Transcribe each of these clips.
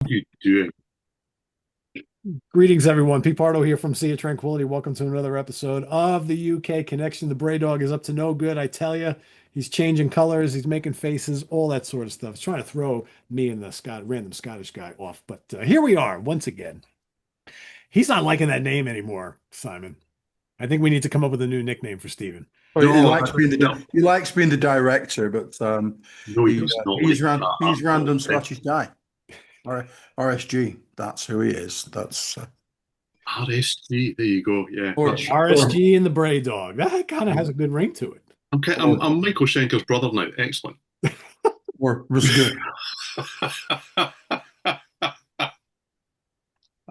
you doing? Greetings, everyone. Pete Pardo here from Sea of Tranquility. Welcome to another episode of the UK Connection. The Bray dog is up to no good, I tell you. He's changing colors, he's making faces, all that sort of stuff. He's trying to throw me and the random Scottish guy off. But here we are once again. He's not liking that name anymore, Simon. I think we need to come up with a new nickname for Steven. Well, No, he likes being the director, but no, he does not like he's that. random Scottish guy. Or RSG. That's who he is. That's RSG, there you go. Yeah, or RSG and the Bray dog. That kind of has a good ring to it. okay. I'm Michael Schenker's brother now. Excellent. or Rusgood.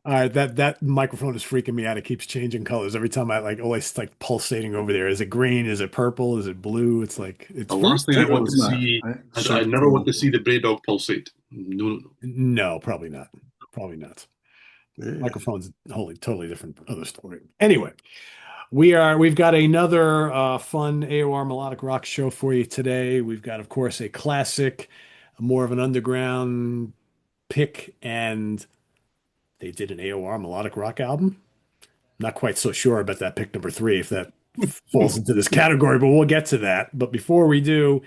All right, that microphone is freaking me out. It keeps changing colors every time I always like pulsating over there. Is it green? Is it purple? Is it blue? It's like it's The very last thing I want to Isn't see, it? I never want to see the Bray Dog pulsate. No, no, no. no, probably not. Probably not. Yeah. Microphone's wholly totally different other story. Anyway, we've got another fun AOR melodic rock show for you today. We've got, of course, a classic, more of an underground pick, and they did an AOR melodic rock album. Not quite so sure about that pick number three, if that falls into this category, but we'll get to that. But before we do,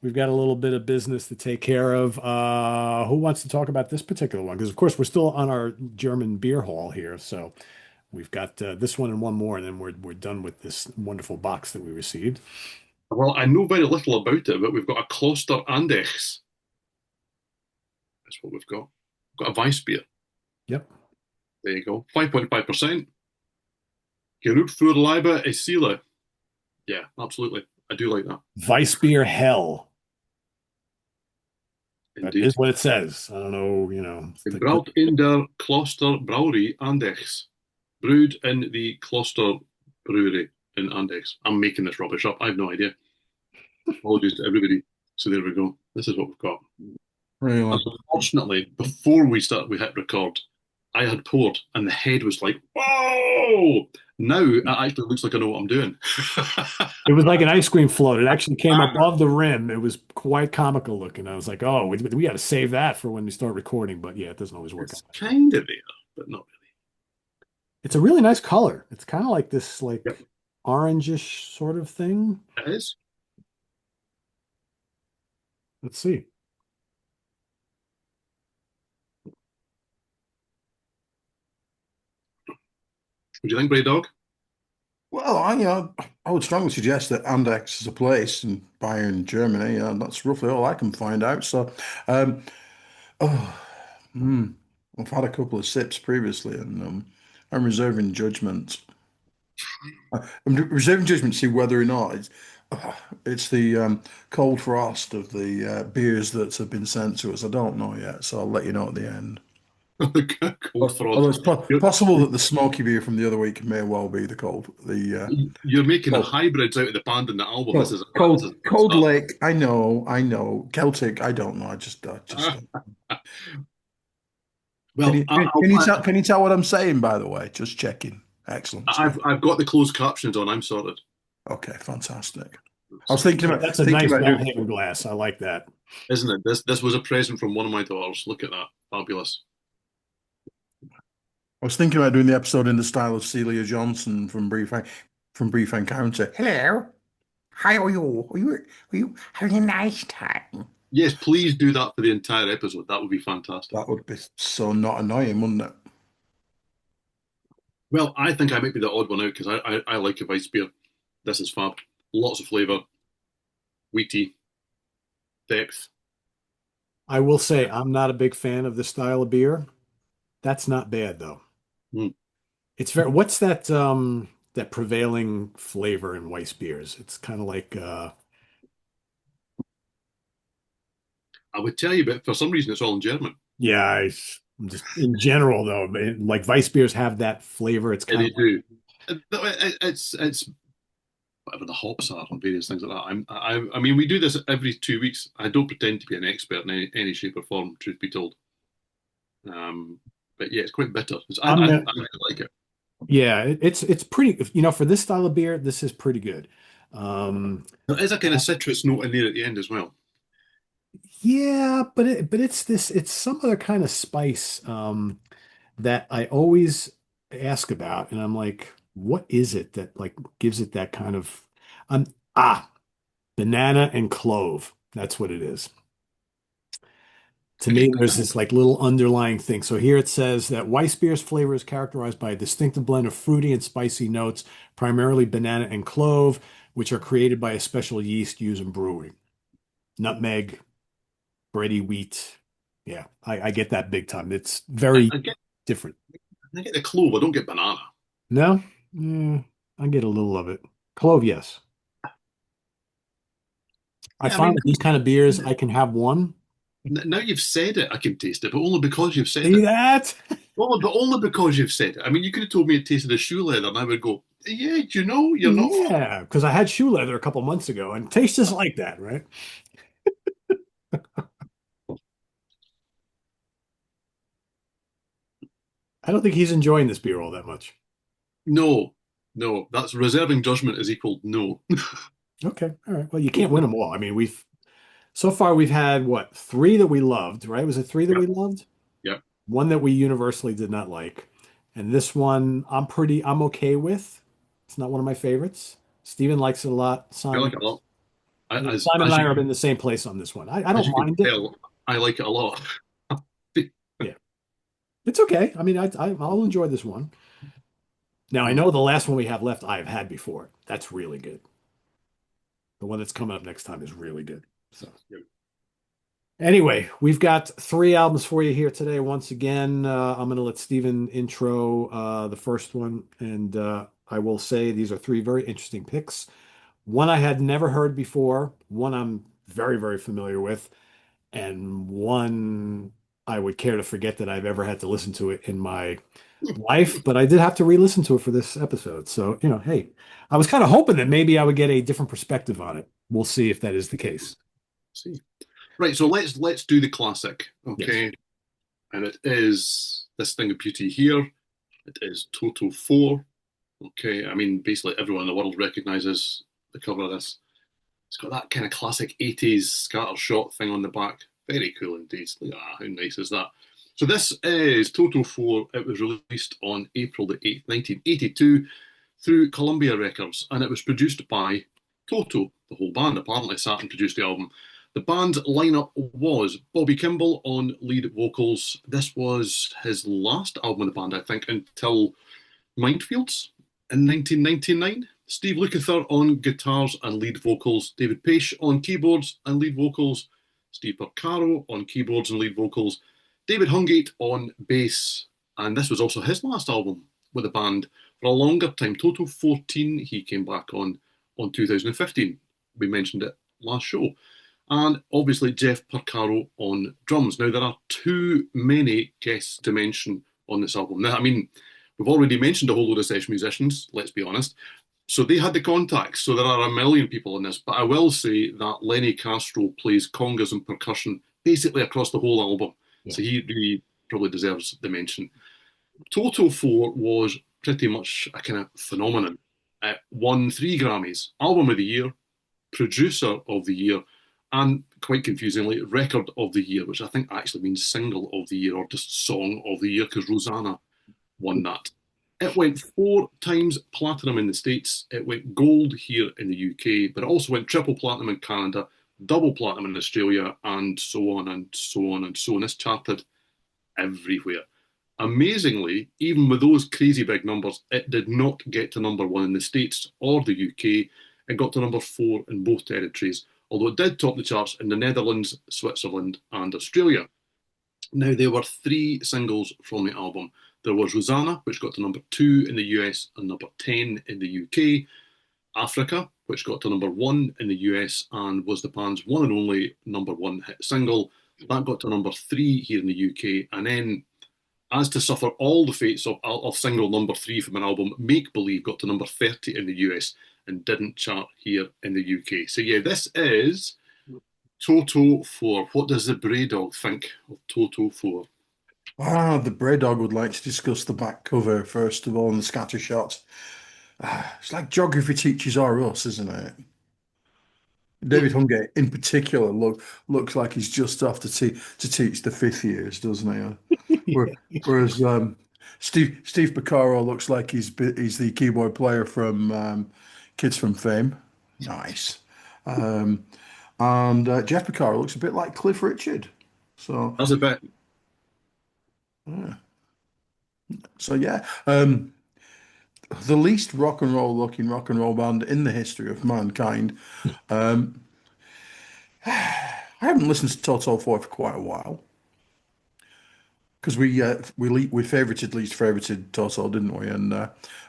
we've got a little bit of business to take care of. Who wants to talk about this particular one? Because, of course, we're still on our German beer hall here. So we've got this one and one more, and then we're done with this wonderful box that we received. Well, I know very little about it, but we've got a Kloster Andex. That's what we've got. We've got a Weiss beer. Yep. There you go. 5.5%. Geruch für Leiber ist Seele. Yeah, absolutely. I do like that. Weissbier Hell. That Indeed. is what it says. I don't know, Gebraut in der Kloster Brauerei Andex. Brewed in the Kloster Brewery in Andex. I'm making this rubbish up. I have no idea. Apologies to everybody. So there we go. This is what we've got. Really? Unfortunately, before we hit record, I had poured and the head was like, whoa! Now it actually looks like I know what I'm doing. It was like an ice cream float. It actually came above the rim. It was quite comical looking. I was like, oh, we got to save that for when we start recording. But yeah, it doesn't always work It's out. kind of there, but not It's a really nice color. It's kind of like this really. like orangish sort of thing. Yep, it is. Let's see. What do you think, Bray Dog? Well, I would strongly suggest that Andex is a place in Bayern, Germany. That's roughly all I can find out. So, um, oh, hmm, I've had a couple of sips previously, and I'm reserving judgment. I'm reserving judgment to see whether or not it's the cold frost of the beers that have been sent to us. I don't know yet, so I'll let you know at the end. Cold Although frost. it's You're, possible that the smoky beer from the other week may well be the cold, you're making the cold, hybrids out of the band and the album. This is this is Cold stuff. Lake. I know. Celtic. I don't know. I just. Can Well, you can you tell what I'm saying? By the way, just checking. Excellent stuff. I've got the closed captions on. I'm sorted. Okay, fantastic. I was thinking about That's a thinking nice about doing. well-hidden glass. I like that. Isn't it? This was a present from one of my daughters. Look at that. Fabulous. I was thinking about doing the episode in the style of Celia Johnson from Brief Encounter. Hello, how are you? Are you having a nice time? Yes, please do that for the entire episode. That would be fantastic. That would be so not annoying, wouldn't it? Well, I think I might be the odd one out because I like a Weiss beer. This is fab. Lots of flavour, wheaty, depth. I will say I'm not a big fan of this style of beer. That's not bad though. Mm. It's very, what's that prevailing flavor in Weiss beers? It's kind of like I would tell you, but for some reason it's all in German. yeah, I'm just in general though, like Weiss beers have that flavor. It's Yeah, kind they of like do. It's whatever the hops are and various things like that. I mean, we do this every 2 weeks. I don't pretend to be an expert in any shape or form, truth be told. But yeah, it's quite bitter. I'm I the, really like it. yeah, it's pretty, for this style of beer, this is pretty good. Um There is a kind of citrus note in there at the end as well. Yeah, but it's some other kind of spice that I always ask about, and I'm like, what is it that like gives it that kind of um ah banana and clove. That's what it is. To Okay, me, there's this like little underlying thing. So here it says that Weiss beer's flavor is characterized by a distinctive blend of fruity and spicy notes, primarily banana and clove, which are created by a special yeast used in brewing. Nutmeg, bready wheat. Yeah, I get that big time. It's I, very I get different. I get the clove. I don't get banana. No? Mm, I get a little of it. Clove, yes. I Yeah, I find mean, with these kind of beers, I can have one. now you've said it, I can taste it, but only because you've said See it. that? Only because you've said it. I mean, you could have told me it tasted of shoe leather, and I would go, "Yeah, do you know, you're not far." Yeah, because I had shoe leather a couple months ago and it tastes just like that, right? I don't think he's enjoying this beer all that much. No, no, that's reserving judgment is equal no. Okay, all right. Well, you can't win them all. I mean, we've so far we've had what, three that we loved, right? Was it three that Yep, we loved? yep. One that we universally did not like. And this one I'm okay with. It's not one of my favorites. Steven likes it a lot. I Simon, like it a lot. yeah, As Simon and as I you are can in the same place on this one. I as don't you can mind it. tell, I like it a lot. Yeah, it's okay. I mean, I'll enjoy this one. Now I know the last one we have left I've had before. That's really good. The one that's coming up next time is really good. So Yep. anyway, we've got three albums for you here today. Once again, I'm going to let Steven intro the first one, and I will say these are three very interesting picks. One I had never heard before, one I'm very, very familiar with, and one I would care to forget that I've ever had to listen to it in my life, but I did have to re-listen to it for this episode. So, hey, I was kind of hoping that maybe I would get a different perspective on it. We'll see if that is the case. See. Right, so let's do the classic, Yes. okay? And it is this thing of beauty here. It is Toto IV. Okay, I mean, basically everyone in the world recognizes the cover of this. It's got that kind of classic 80s scatter shot thing on the back. Very cool indeed. How nice is that? So this is Toto IV. It was released on April the 8th, 1982 through Columbia Records, and it was produced by Toto. The whole band apparently sat and produced the album. The band lineup was Bobby Kimball on lead vocals. This was his last album with the band, I think, until Mindfields in 1999. Steve Lukather on guitars and lead vocals. David Paish on keyboards and lead vocals. Steve Porcaro on keyboards and lead vocals. David Hungate on bass. And this was also his last album with the band for a longer time. Toto 14, he came back on 2015. We mentioned it last show. And obviously Jeff Porcaro on drums. Now, there are too many guests to mention on this album. Now, I mean, we've already mentioned a whole load of session musicians, let's be honest. So they had the contacts. So there are a million people in this. But I will say that Lenny Castro plays congas and percussion basically across the whole album. Yeah. So he really probably deserves the mention. Toto 4 was pretty much a kind of phenomenon. It won 3 Grammys, Album of the Year, Producer of the Year, and quite confusingly, Record of the Year, which I think actually means Single of the Year or just Song of the Year because Rosanna won that. It went 4 times platinum in the States. It went gold here in the UK, but it also went triple platinum in Canada, double platinum in Australia, and so on and so on and so on. This charted everywhere. Amazingly, even with those crazy big numbers, it did not get to number 1 in the States or the UK. It got to number 4 in both territories, although it did top the charts in the Netherlands, Switzerland, and Australia. Now, there were 3 singles from the album. There was Rosanna, which got to number 2 in the US and number 10 in the UK. Africa, which got to number 1 in the US and was the band's one and only number 1 hit single. That got to number 3 here in the UK. And then, as to suffer all the fates of single number 3 from an album, Make Believe got to number 30 in the US and didn't chart here in the UK. So, yeah, this is Toto 4. What does the Bray Dog think of Toto 4? The Bray Dog would like to discuss the back cover first of all and the scatter shot. It's like geography teachers are us, isn't it? David Hungate in particular looks like he's just off to teach the fifth years, doesn't he? Whereas Steve Porcaro looks like he's the keyboard player from Kids from Fame. Nice. Um, and Jeff Porcaro looks a bit like Cliff Richard. So That's a bit. yeah. So yeah. The least rock and roll looking rock and roll band in the history of mankind. Um, I haven't listened to Toto IV for quite a while because we favorited least favorited Toto, didn't we? And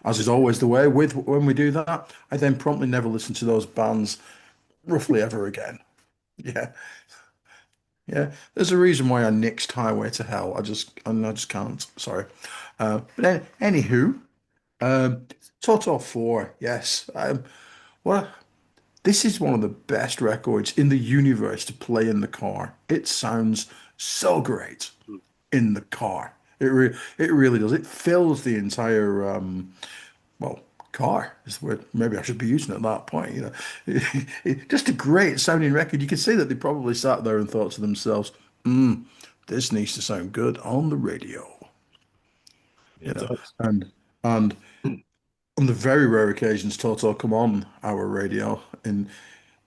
as is always the way with when we do that, I then promptly never listen to those bands roughly ever again. Yeah, yeah. There's a reason why I nixed Highway to Hell. I just can't. Sorry. Anywho, um, Toto IV, yes. Well, this is one of the best records in the universe to play in the car. It sounds so great in the car. It really does. It fills the entire well, car is the word maybe I should be using at that point, you know. Just a great sounding record. You can see that they probably sat there and thought to themselves, this needs to sound good on the radio, you It know. does. And on the very rare occasions Toto come on our radio, and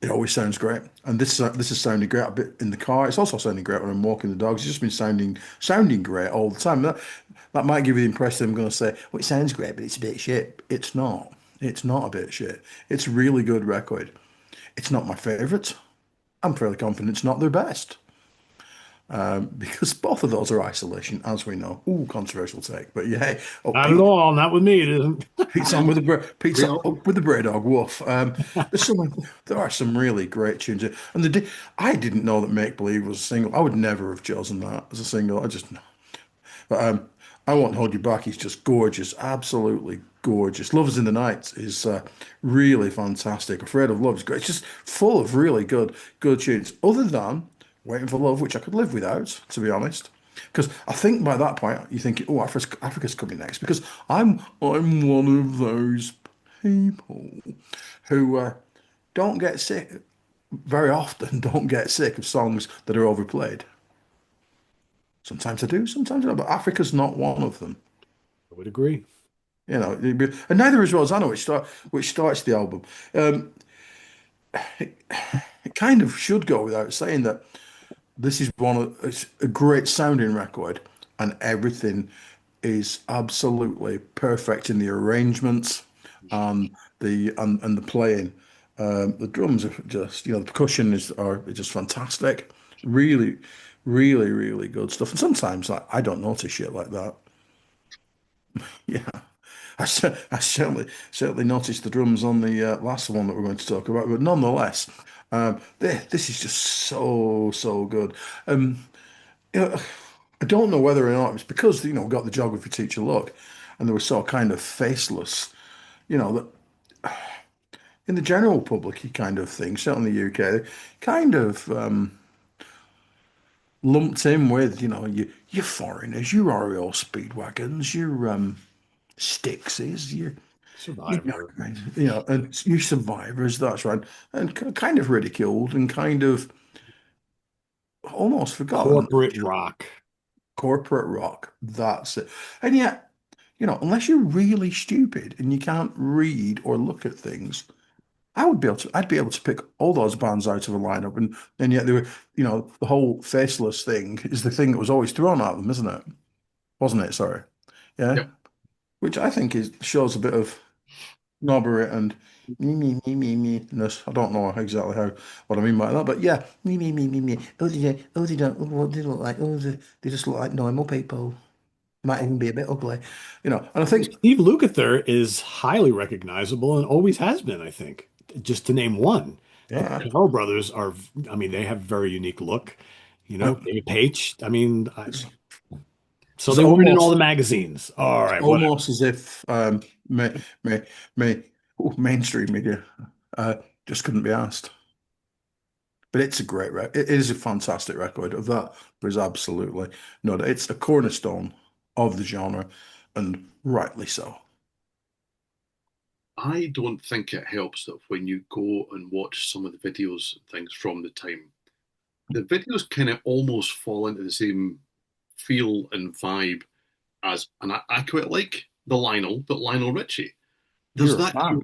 it always sounds great. And this is sounding great a bit in the car. It's also sounding great when I'm walking the dogs. It's just been sounding great all the time. That might give you the impression I'm going to say, well, it sounds great, but it's a bit shit. It's not. It's not a bit shit. It's a really good record. It's not my favorite. I'm fairly confident it's not their best. Because both of those are isolation, as we know. Ooh, controversial take. But yeah, hey, oh, Not at all. Not with me. It isn't. Pete's We up all, with the Bray Dog. Woof. There are some really great tunes, I didn't know that Make Believe was a single. I would never have chosen that as a single. I just but I Won't Hold You Back. He's just gorgeous, absolutely gorgeous. Lovers in the Night is really fantastic. Afraid of Love is great. It's just full of really good tunes. Other than Waiting for Love, which I could live without, to be honest. Because I think by that point you think, oh, Africa's coming next. Because I'm one of those people who don't get sick very often. Don't get sick of songs that are overplayed. Sometimes I do, sometimes I don't. But Africa's not one of them. I would agree. You know, and neither is Rosanna, which starts the album. Um, it kind of should go without saying that this is it's a great sounding record, and everything is absolutely perfect in the arrangements and and the playing. The drums are just, the percussion are just fantastic. Really, really good stuff. And sometimes I don't notice shit like that. Yeah. I certainly noticed the drums on the last one that we're going to talk about, but nonetheless, this is just so good. Um, you know, I don't know whether or not it was because we got the geography teacher look, and they were so kind of faceless, that in the general public kind of thing, certainly in the UK, kind of lumped in with your foreigners, your REO Speedwagons, your Stixies, Survivor. and you survivors, that's right, and kind of ridiculed and kind of almost forgotten. Corporate rock. Corporate rock, that's it. And yet, unless you're really stupid and you can't read or look at things, I'd be able to pick all those bands out of a lineup, and yet they were, the whole faceless thing is the thing that was always thrown at them, isn't it? Wasn't it? Sorry. Yeah. yep. Which I think shows a bit of snobbery and me. I don't know exactly what I mean by that, but yeah, me. They don't. Oh, they look like. They just look like normal people. Might even be a bit ugly, And I think, Steve Lukather is highly recognizable and always has been, I think, just to name one. But the yeah, Carroll brothers are, I mean, they have a very unique look. uh, David Page, I mean, it's, so it's they weren't in all the almost magazines. All it's right, whatever. almost as if may, mainstream media uh, just couldn't be asked. But it's a great record. It is a fantastic record. Of that, there's absolutely no. It's a cornerstone of the genre, and rightly so. I don't think it helps that when you go and watch some of the videos and things from the time, the videos kind of almost fall into the same feel and vibe as, and I quite like the Lionel Richie. There's You're a that fan.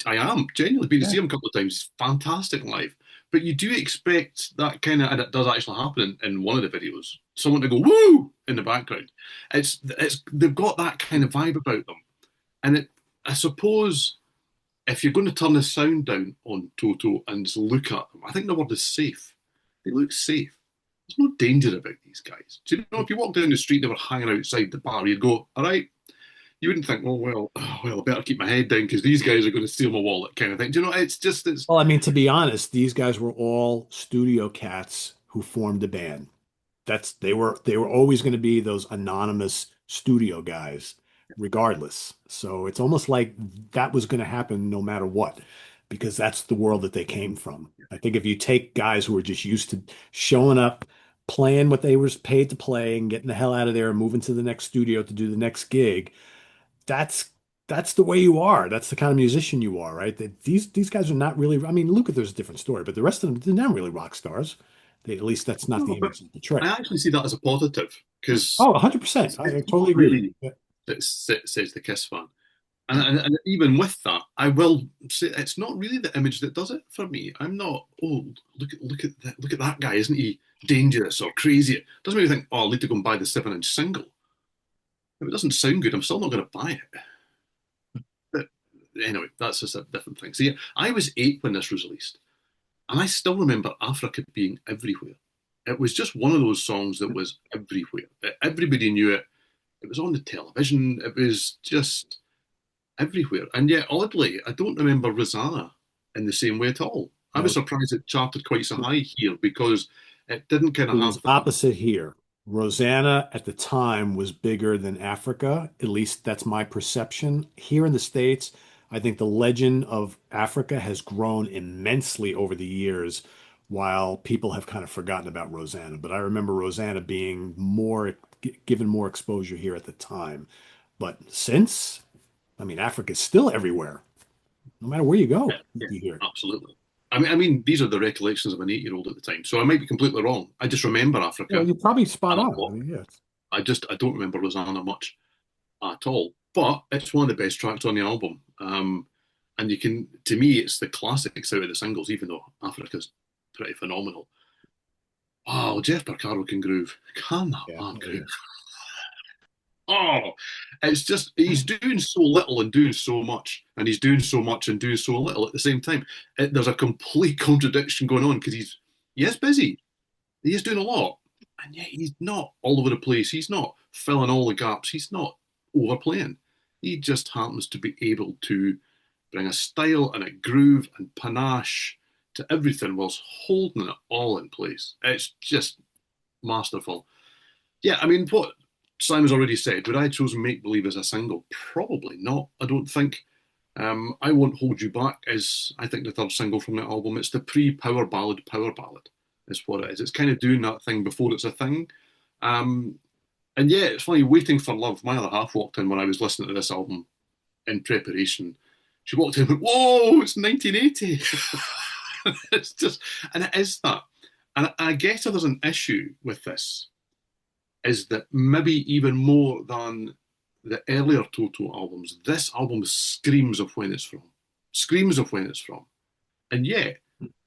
I am genuinely been to Yeah. see him a couple of times. He's fantastic live, but you do expect that kind of, and it does actually happen in one of the videos. Someone to go woo in the background. It's they've got that kind of vibe about them, and I suppose if you're going to turn the sound down on Toto and just look at them, I think the word is safe. They look safe. There's no danger about these guys. Do you know if you walk down the street and they were hanging outside the bar, you'd go, all right. You wouldn't think, I better keep my head down because these guys are going to steal my wallet, kind of thing. Do you know? It's Well, I mean, to be honest, these guys were all studio cats who formed a band. They were always going to be those anonymous studio guys, regardless. So it's almost like that was going to happen no matter what, because that's the world that they came from. I think if you take guys who were just used to showing up, playing what they were paid to play, and getting the hell out of there and moving to the next studio to do the next gig, that's that's the way you are. That's the kind of musician you are, right? These guys are not really. I mean, Luca, there's a different story, but the rest of them, they're not really rock stars. At least that's not the no, but image they portray. I actually see that as a positive because Oh, 100%. I it's totally not agree with really you. that says the Kiss fan. And even with that, I will say it's not really the image that does it for me. I'm not. Oh, look at that guy! Isn't he dangerous or crazy? It doesn't make me think. Oh, I need to go and buy the 7-inch single. If it doesn't sound good, I'm still not going to buy it. But anyway, that's just a different thing. So yeah, I was 8 when this was released, and I still remember Africa being everywhere. It was just one of those songs that was everywhere. Everybody knew it. It was on the television. It was just everywhere. And yet, oddly, I don't remember Rosanna in the same way at all. I was No, surprised it charted quite so high here because it didn't kind it of was have that. opposite here. Rosanna at the time was bigger than Africa. At least that's my perception. Here in the States, I think the legend of Africa has grown immensely over the years, while people have kind of forgotten about Rosanna. But I remember Rosanna being given more exposure here at the time. But since, I mean, Africa's still everywhere. No matter where you Yeah, go, yeah, you hear. absolutely. I mean, these are the recollections of an 8-year-old at the time, so I might be completely wrong. I just remember Yeah, Africa, you're probably spot and I on. I thought, mean, yeah. I don't remember Rosanna much at all. But it's one of the best tracks on the album. And you can, to me, it's the classics out of the singles, even though Africa's pretty phenomenal. Oh, Jeff Porcaro can groove. Can that Yeah. man Oh, groove? yeah. Oh, it's just he's doing so little and doing so much, and he's doing so much and doing so little at the same time. There's a complete contradiction going on because he is busy, he is doing a lot, and yet he's not all over the place. He's not filling all the gaps. He's not overplaying. He just happens to be able to bring a style and a groove and panache to everything whilst holding it all in place. It's just masterful. Yeah, I mean, what Simon's already said, would I choose Make Believe as a single? Probably not. I don't think. I Won't Hold You Back is, I think, the third single from the album. It's the pre-power ballad, power ballad, is what it is. It's kind of doing that thing before it's a thing. Um, and yeah, it's funny, Waiting for Love, my other half walked in when I was listening to this album in preparation. She walked in and went, whoa, it's 1980. It's just, and it is that. And I guess if there's an issue with this, is that maybe even more than the earlier Toto albums, this album screams of when it's from. Screams of when it's from. And yet,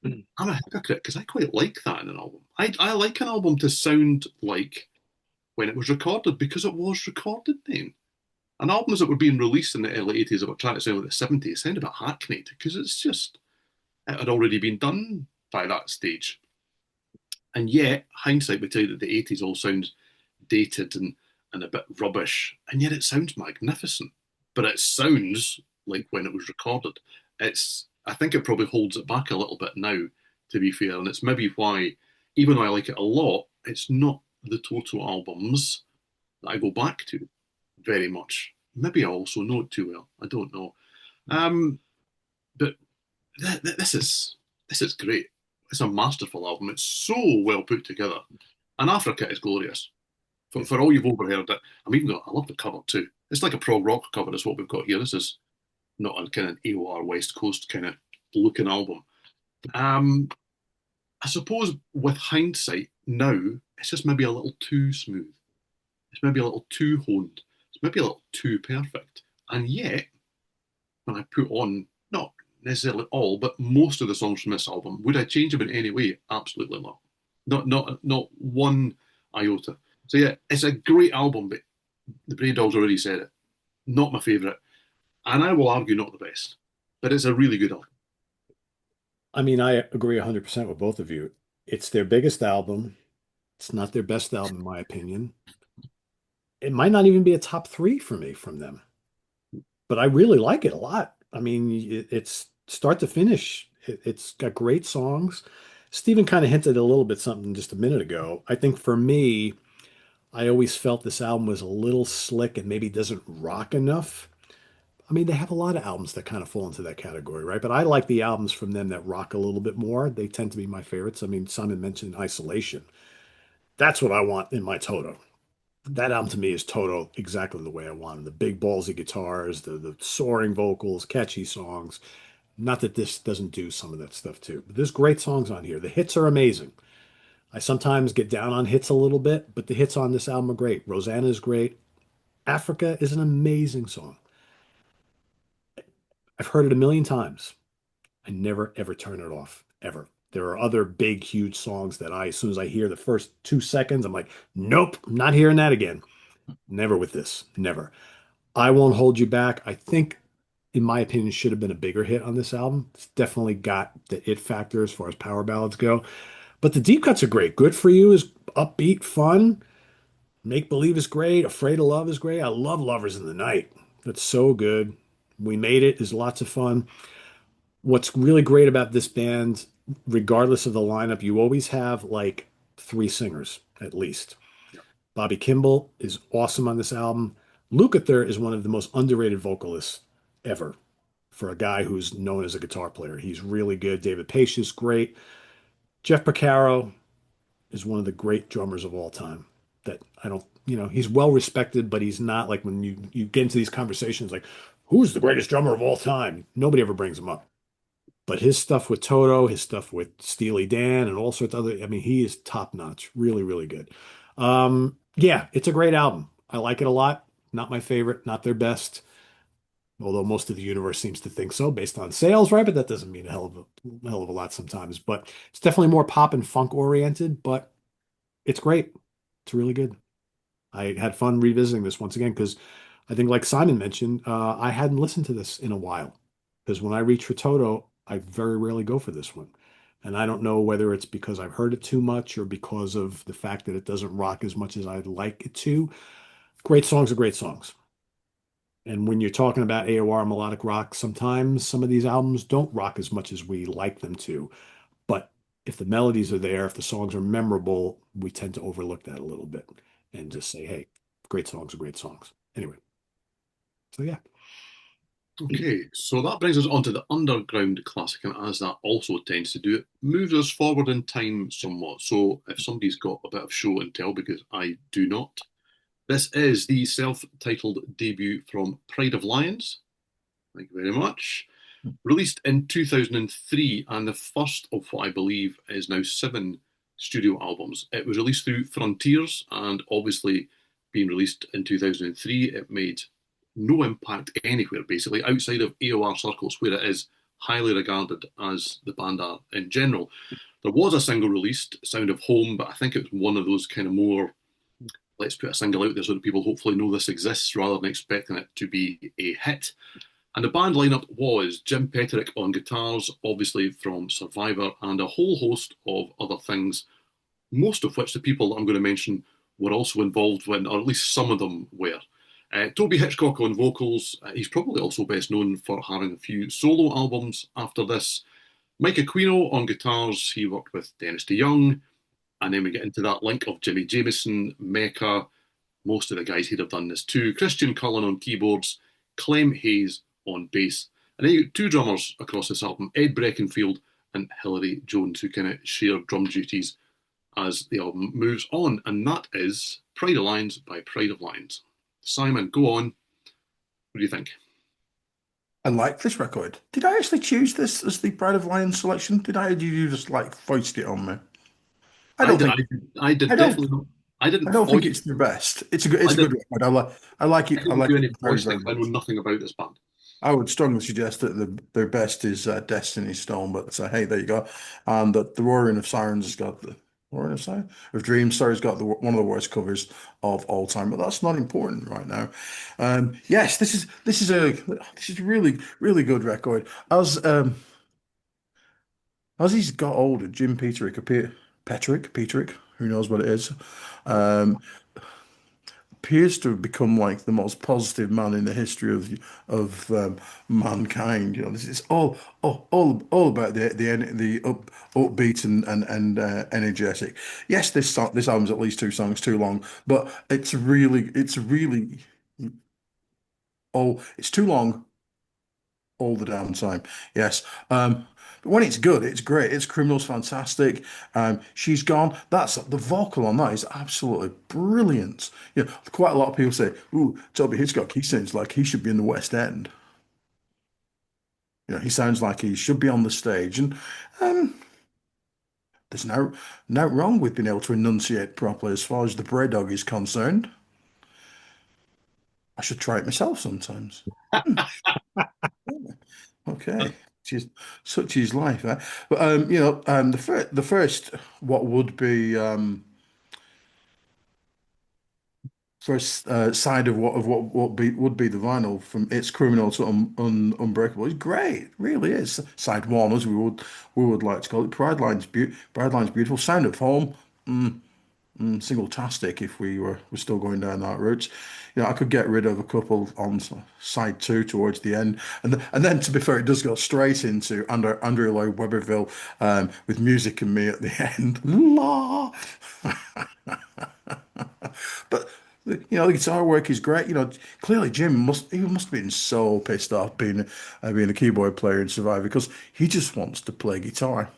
I'm a hypocrite because I quite like that in an album. I like an album to sound like when it was recorded because it was recorded then. And albums that were being released in the early 80s that were trying to sound like the 70s sound a bit hackneyed because it's just, it had already been done by that stage. And yet, hindsight would tell you that the 80s all sounds dated and a bit rubbish, and yet it sounds magnificent. But it sounds like when it was recorded. I think it probably holds it back a little bit now, to be fair, and it's maybe why, even though I like it a lot, it's not the Toto albums that I go back to very much. Maybe I also know it too well. I don't know. Um, but this is great. It's a masterful album. It's so well put together, and Africa is glorious. Yeah. For all you've overheard it, I love the cover too. It's like a prog rock cover. Is what we've got here. This is not a kind of AOR West Coast kind of looking album. I suppose with hindsight now, it's just maybe a little too smooth. It's maybe a little too honed. It's maybe a little too perfect. And yet, when I put on, not necessarily all, but most of the songs from this album, would I change them in any way? Absolutely not. Not one iota. So yeah, it's a great album, but the Bray Dogs already said it. Not my favourite. And I will argue not the best. But it's a really good album. I mean, I agree 100% with both of you. It's their biggest album. It's not their best album, in my opinion. It might not even be a top three for me from them, but I really like it a lot. I mean, it's start to finish. It's got great songs. Steven kind of hinted a little bit something just a minute ago. I think for me, I always felt this album was a little slick and maybe doesn't rock enough. I mean, they have a lot of albums that kind of fall into that category, right? But I like the albums from them that rock a little bit more. They tend to be my favorites. I mean, Simon mentioned Isolation. That's what I want in my Toto. That album to me is Toto exactly the way I want them. The big ballsy guitars, the soaring vocals, catchy songs. Not that this doesn't do some of that stuff too, but there's great songs on here. The hits are amazing. I sometimes get down on hits a little bit, but the hits on this album are great. Rosanna is great. Africa is an amazing song. I've heard it a million times. I never ever turn it off, ever. There are other big, huge songs that as soon as I hear the first 2 seconds, I'm like, nope, I'm not hearing that again. Never with this, never. I Won't Hold You Back, I think, in my opinion, should have been a bigger hit on this album. It's definitely got the it factor as far as power ballads go. But the deep cuts are great. Good For You is upbeat, fun. Make Believe is great. Afraid of Love is great. I love Lovers in the Night. That's so good. We Made It is lots of fun. What's really great about this band, regardless of the lineup, you always have like three singers at least. Yeah. Bobby Kimball is awesome on this album. Lukather is one of the most underrated vocalists ever for a guy who's known as a guitar player. He's really good. David Paich is great. Jeff Porcaro is one of the great drummers of all time. That I don't, he's well respected, but he's not like when you get into these conversations like, who's the greatest drummer of all time? Nobody ever brings him up. But his stuff with Toto, his stuff with Steely Dan, and all sorts of other, I mean, he is top notch. Really, really good. Yeah, it's a great album. I like it a lot. Not my favorite, not their best, although most of the universe seems to think so based on sales, right? But that doesn't mean a hell of a lot sometimes. But it's definitely more pop and funk oriented, but it's great. It's really good. I had fun revisiting this once again because I think, like Simon mentioned, I hadn't listened to this in a while. Because when I reach for Toto, I very rarely go for this one. And I don't know whether it's because I've heard it too much or because of the fact that it doesn't rock as much as I'd like it to. Great songs are great songs. And when you're talking about AOR melodic rock, sometimes some of these albums don't rock as much as we like them to. But if the melodies are there, if the songs are memorable, we tend to overlook that a little bit and just say, hey, great songs are great songs. Anyway, so yeah. Okay, so that brings us on to the underground classic, and as that also tends to do, it moves us forward in time somewhat. So if somebody's got a bit of show and tell, because I do not, this is the self-titled debut from Pride of Lions. Thank you very much. Released in 2003, and the first of what I believe is now 7 studio albums. It was released through Frontiers, and obviously being released in 2003, it made no impact anywhere, basically, outside of AOR circles, where it is highly regarded as the band are in general. There was a single released, Sound of Home, but I think it was one of those kind of more, let's put a single out there so that people hopefully know this exists rather than expecting it to be a hit. And the band lineup was Jim Petterick on guitars, obviously from Survivor, and a whole host of other things, most of which the people that I'm going to mention were also involved in, or at least some of them were. Toby Hitchcock on vocals. He's probably also best known for having a few solo albums after this. Mike Aquino on guitars. He worked with Dennis DeYoung. And then we get into that link of Jimmy Jamison, Mecca. Most of the guys here have done this too. Christian Cullen on keyboards. Clem Hayes on bass. And then you get 2 drummers across this album, Ed Breckenfield and Hilary Jones, who kind of share drum duties as the album moves on. And that is Pride of Lions by Pride of Lions. Simon, go on. What do you think? I like this record. Did I actually choose this as the Pride of Lions selection? Did I? Or did you just like foist it on me? I I don't did. think I I did don't definitely. I I didn't don't think foist. it's the best. I It's a good did. record. I like I it. I didn't like do it any very, very foisting. I know much. nothing about this band. I would strongly suggest that their best is Destiny Stone, but hey, there you go. And that the Roaring of Sirens has got the Roaring of Sirens of Dreams. Sorry, has got one of the worst covers of all time, but that's not important right now. Yes, this is really really good record. As he's got older, Jim Petrick, who knows what it is, um, appears to have become like the most positive man in the history of mankind. You know, this is all about the upbeat and energetic. Yes, this album's at least two songs too long, but it's really it's too long all the damn time. Yes. But when it's good, it's great. It's Criminal's fantastic. She's Gone. That's the vocal on that is absolutely brilliant. You know, quite a lot of people say, "Ooh, Toby Hitchcock, he sounds like he should be in the West End." You know, he sounds like he should be on the stage. And um, there's no wrong with being able to enunciate properly as far as the Bray Dog is concerned. I should try it myself sometimes. Hmm, yeah. Okay. She's such is life, eh? But the first what would be first side of what would be the vinyl from It's Criminal to Unbreakable is great. It really is. Side one, as we would like to call it. Pride Line's beautiful. Sound of Home. Mm, single-tastic if we're still going down that route. You know, I could get rid of a couple on side two towards the end, and then to be fair, it does go straight into Andrew Lloyd Webberville with Music and Me at the end. La. But the guitar work is great. You know, clearly he must have been so pissed off being a keyboard player in Survivor because he just wants to play guitar,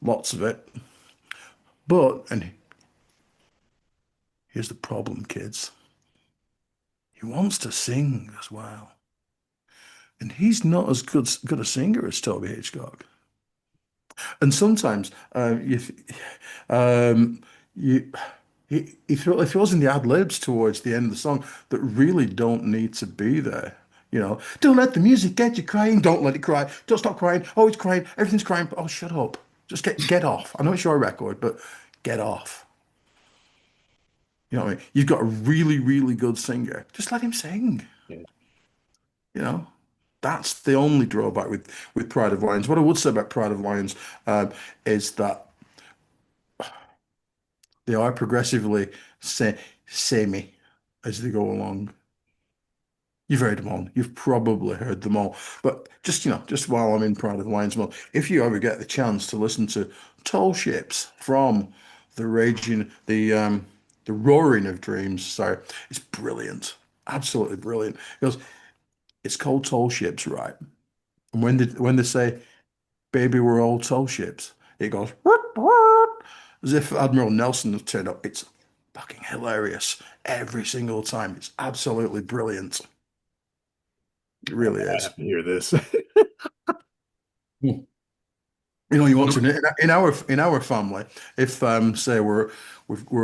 lots of it. And here's the problem, kids. He wants to sing as well. And he's not as good a singer as Toby Hitchcock. And sometimes um, you, he throws in the ad libs towards the end of the song that really don't need to be there. You know, don't let the music get you crying. Don't let it cry. Don't stop crying. Oh, it's crying. Everything's crying. Oh, shut up. Just get off. I know it's your record, but get off. You know what I mean? You've got a really, really good singer. Just let him sing. Yeah. You know, that's the only drawback with Pride of Lions. What I would say about Pride of Lions is that they are progressively samey as they go along. You've heard them all. You've probably heard them all. But just while I'm in Pride of Lions mode, if you ever get the chance to listen to Tall Ships from the Roaring of Dreams, sorry, it's brilliant. Absolutely brilliant. Because it's called Tall Ships, right? And when they say "Baby, we're all tall ships," it goes "Woot, woot," as if Admiral Nelson had turned up. It's fucking hilarious every single time. It's absolutely brilliant. It really I is. have to hear this. You know, you want to in our family, if say we're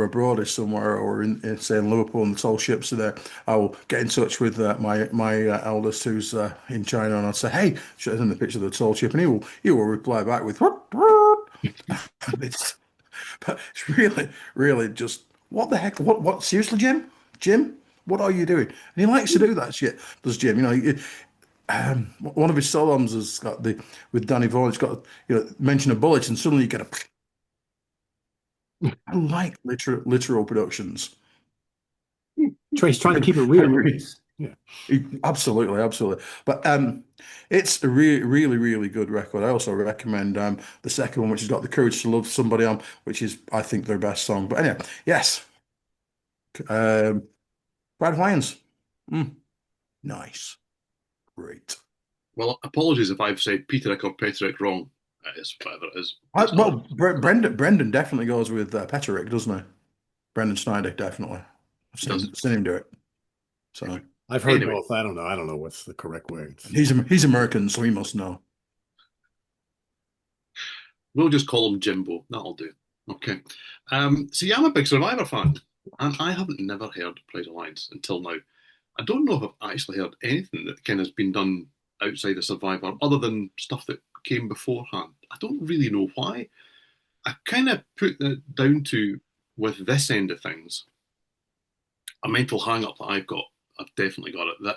abroad or somewhere, or say in Liverpool and the tall ships are there, I will get in touch with my eldest who's in China, and I'll say, "Hey, show him the picture of the tall ship," and he will reply back with "What?" And it's really really just what the heck? What? Seriously, Jim, what are you doing? And he likes to do that shit. Does Jim? You know, one of his solo albums has got the with Danny Vaughan. It's got mention of bullets, and suddenly you get a. I like literal productions. He's trying to keep it I real really, movies. Yeah. absolutely, absolutely. But it's a really, really good record. I also recommend the second one, which has got The Courage to Love Somebody on, which is, I think, their best song. But anyway, yes. Brad Hyans. Mm, nice. Great. Well, apologies if I've said Peterick or Petrick wrong. It's whatever it is. Brendan definitely goes with Petterick, doesn't he? Brendan Snyder, definitely. I've It does. seen him do it. So I've heard Anyway, both. I don't know. I don't know what's the correct way. He's American, so he must know. we'll just call him Jimbo. That'll do. Okay. So yeah, I'm a big Survivor fan, and I haven't never heard Pride Alliance until now. I don't know if I've actually heard anything that kind of has been done outside of Survivor, other than stuff that came beforehand. I don't really know why. I kind of put that down to, with this end of things, a mental hang up that I've got. I've definitely got it. That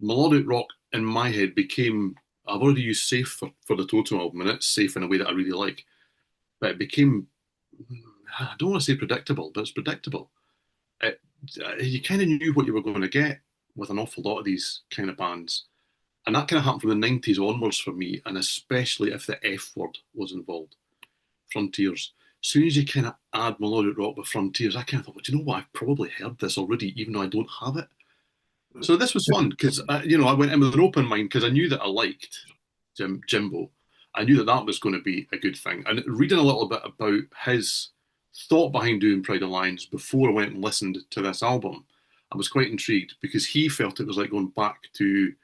melodic rock in my head became, I've already used safe for the Toto album, and it's safe in a way that I really like. But it became, I don't want to say predictable, but it's predictable. It, you kind of knew what you were going to get with an awful lot of these kind of bands. And that kind of happened from the 90s onwards for me, and especially if the F word was involved. Frontiers. As soon as you kind of add melodic rock with Frontiers, I kind of thought, well, do you know what? I've probably heard this already, even though I don't have it. So this was fun because I went in with an open mind because I knew that I liked Jimbo. I knew that that was going to be a good thing. And reading a little bit about his thought behind doing Pride Alliance before I went and listened to this album, I was quite intrigued because he felt it was like going back to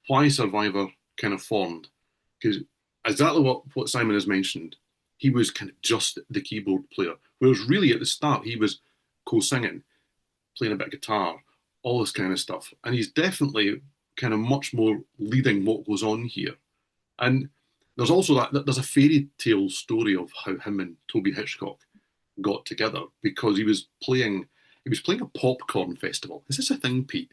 why Survivor kind of formed. Because exactly what Simon has mentioned, he was kind of just the keyboard player. Whereas really at the start, he was co-singing, playing a bit of guitar, all this kind of stuff. And he's definitely kind of much more leading what goes on here. And there's also there's a fairy tale story of how him and Toby Hitchcock got together because he was playing a popcorn festival. Is this a thing, Pete?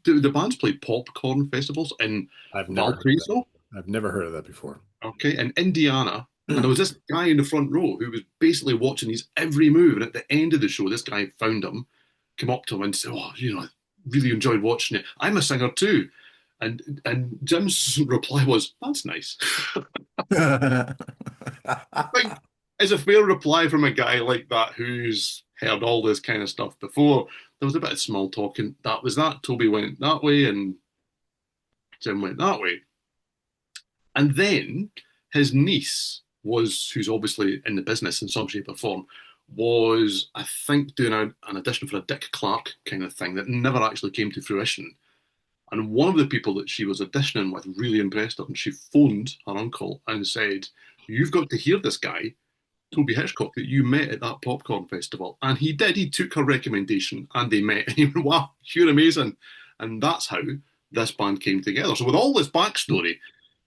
Do the bands play popcorn festivals in Valparaiso? I've never heard of that before. Okay, in Indiana. And there was this guy in the front row who was basically watching his every move. And at the end of the show, this guy found him, came up to him and said, "Oh, I really enjoyed watching it. I'm a singer too." And Jim's reply was, "That's nice." I think it's a fair reply from a guy like that who's heard all this kind of stuff before. There was a bit of small talking. That was that. Toby went that way and Jim went that way. And then his niece who's obviously in the business in some shape or form, was, I think, doing an audition for a Dick Clark kind of thing that never actually came to fruition. And one of the people that she was auditioning with really impressed her, and she phoned her uncle and said, "You've got to hear this guy, Toby Hitchcock, that you met at that popcorn festival." And he did. He took her recommendation and they met. And he went, "Wow, you're amazing." And that's how this band came together. So with all this backstory,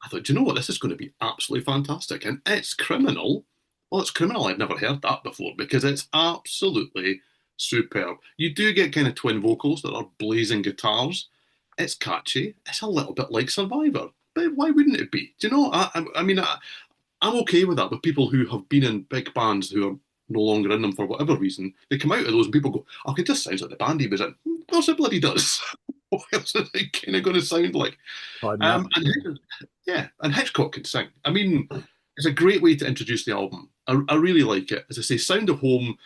I thought, do you know what? This is going to be absolutely fantastic. And it's criminal. Well, it's criminal. I've never heard that before because it's absolutely superb. You do get kind of twin vocals that are blazing guitars. It's catchy. It's a little bit like Survivor. But why wouldn't it be? Do you know? I'm okay with that. With people who have been in big bands who are no longer in them for whatever reason, they come out of those and people go, "Okay, it just sounds like the band he was in." Of course it bloody does. What else is it kind of going to sound like? And Hitchcock can sing. I mean, it's a great way to introduce the album. I really like it. As I say, Sound of Home,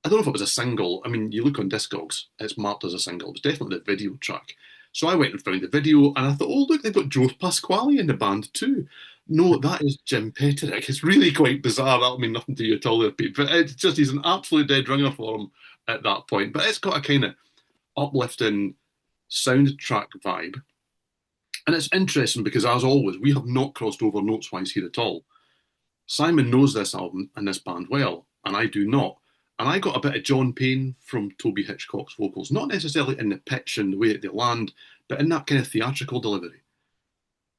I don't know if it was a single. I mean, you look on Discogs, it's marked as a single. It was definitely the video track. So I went and found the video and I thought, oh, look, they've got Joe Pasquale in the band too. No, that is Jim Petterick. It's really quite bizarre. That'll mean nothing to you at all there, Pete. But it's just, he's an absolute dead ringer for him at that point. But it's got a kind of uplifting soundtrack vibe. And it's interesting because, as always, we have not crossed over notes-wise here at all. Simon knows this album and this band well, and I do not. And I got a bit of John Payne from Toby Hitchcock's vocals, not necessarily in the pitch and the way that they land, but in that kind of theatrical delivery.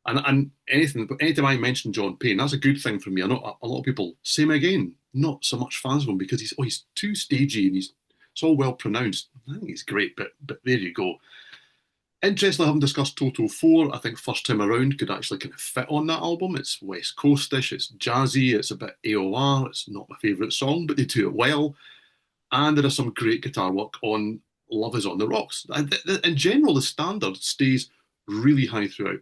And anytime I mention John Payne, that's a good thing for me. I know a lot of people, same again, not so much fans of him because he's too stagey and it's all well pronounced. I think he's great, but there you go. Interestingly, I haven't discussed Toto IV. I think First Time Around could actually kind of fit on that album. It's West Coastish, it's jazzy, it's a bit AOR. It's not my favourite song, but they do it well. And there is some great guitar work on Love Is on the Rocks. In general, the standard stays really high throughout.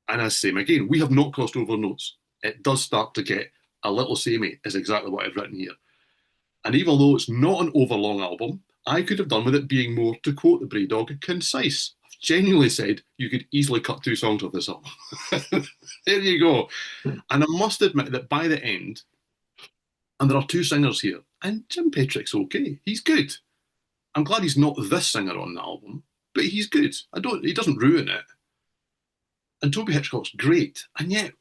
And as same again, we have not crossed over notes. It does start to get a little samey, is exactly what I've written here. And even though it's not an overlong album, I could have done with it being more, to quote the Bray Dog, concise. I've genuinely said you could easily cut 2 songs of this album. There you go. And I must admit that by the end, and there are 2 singers here, and Jim Petrick's okay. He's good. I'm glad he's not this singer on the album, but he's good. He doesn't ruin it. And Toby Hitchcock's great. And yet,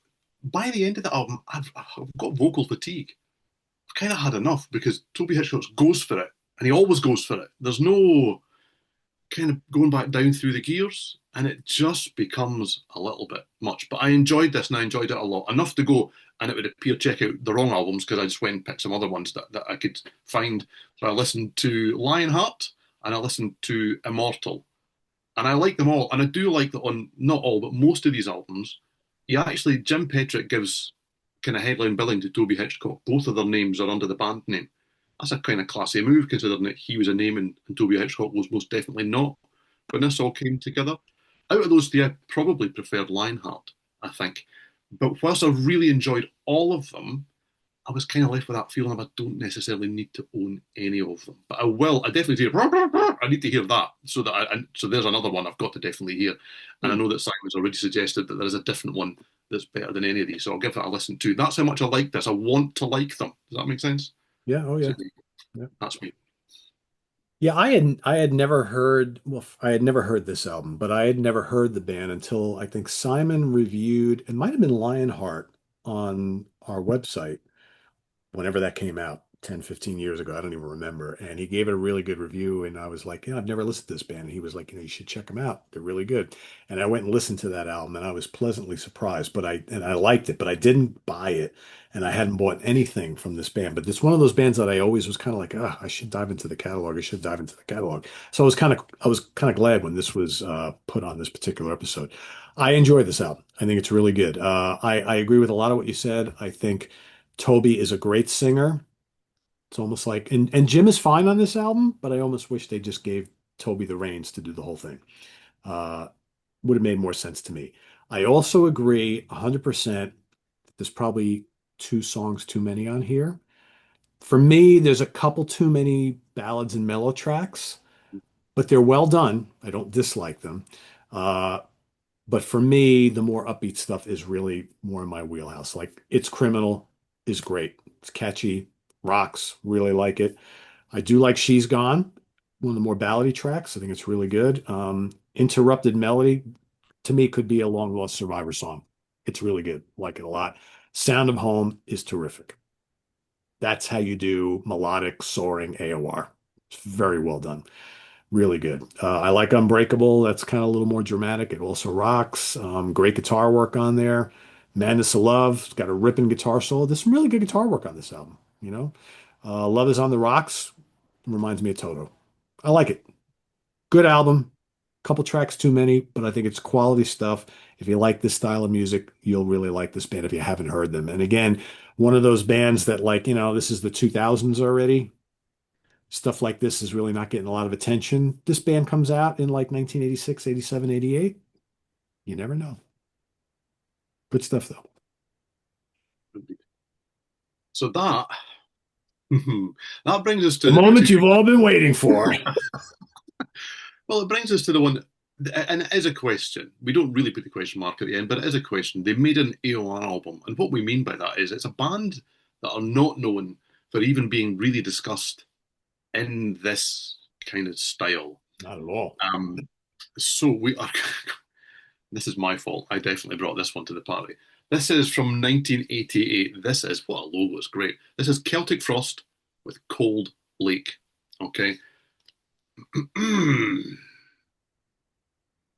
by the end of the album, I've got vocal fatigue. I've kind of had enough because Toby Hitchcock goes for it, and he always goes for it. There's no kind of going back down through the gears, and it just becomes a little bit much. But I enjoyed this, and I enjoyed it a lot. Enough to go, and it would appear check out the wrong albums because I just went and picked some other ones that I could find. So I listened to Lionheart, and I listened to Immortal. And I like them all. And I do like that on, not all, but most of these albums, Jim Petrick gives kind of headline billing to Toby Hitchcock. Both of their names are under the band name. That's a kind of classy move, considering that he was a name and Toby Hitchcock was most definitely not. When this all came together, out of those three, I probably preferred Lionheart, I think. But whilst I really enjoyed all of them, I was kind of left with that feeling of I don't necessarily need to own any of them. But I definitely hear, I need to hear that. So there's another one I've got to definitely hear. And I know that Simon's already suggested that there is a different one that's better than any of these. So I'll give that a listen too. That's how much I like this. I want to like them. Does that make sense? Yeah. Oh, yeah. So, Yeah. that's me. Yeah, I had never heard, well, I had never heard this album, but I had never heard the band until I think Simon reviewed, it might have been Lionheart on our website whenever that came out, 10, 15 years ago. I don't even remember. And he gave it a really good review. And I was like, I've never listened to this band. And he was like, you should check them out. They're really good. And I went and listened to that album and I was pleasantly surprised, and I liked it, but I didn't buy it. And I hadn't bought anything from this band, but it's one of those bands that I always was kind of like, I should dive into the catalog. I should dive into the catalog. So I was kind of glad when this was put on this particular episode. I enjoy this album. I think it's really good. I agree with a lot of what you said. I think Toby is a great singer. It's almost like, and Jim is fine on this album, but I almost wish they just gave Toby the reins to do the whole thing. Uh, would have made more sense to me. I also agree 100% that there's probably two songs too many on here. For me, there's a couple too many ballads and mellow tracks, but they're well done. I don't dislike them. Uh, but for me, the more upbeat stuff is really more in my wheelhouse. Like It's Criminal is great. It's catchy, rocks, really like it. I do like She's Gone, one of the more ballady tracks. I think it's really good. Interrupted Melody, to me, could be a long lost Survivor song. It's really good. Like it a lot. Sound of Home is terrific. That's how you do melodic, soaring AOR. It's very well done. Really good. I like Unbreakable. That's kind of a little more dramatic. It also rocks. Great guitar work on there. Madness of Love. It's got a ripping guitar solo. There's some really good guitar work on this album, you know? Love is on the Rocks. Reminds me of Toto. I like it. Good album. Couple tracks too many, but I think it's quality stuff. If you like this style of music, you'll really like this band if you haven't heard them. And again, one of those bands that this is the 2000s already. Stuff like this is really not getting a lot of attention. This band comes out in like 1986, 87, 88. You never know. Good stuff, though. So that brings us to the moment you've all been waiting for. Well, it brings us to the one, and it is a question. We don't really put the question mark at the end, but it is a question. They made an AOR album, and what we mean by that is it's a band that are not known for even being really discussed in this kind of style. Not at all. So we are. This is my fault. I definitely brought this one to the party. This is from 1988. This is, what a logo, it's great. This is Celtic Frost with Cold Lake. Okay.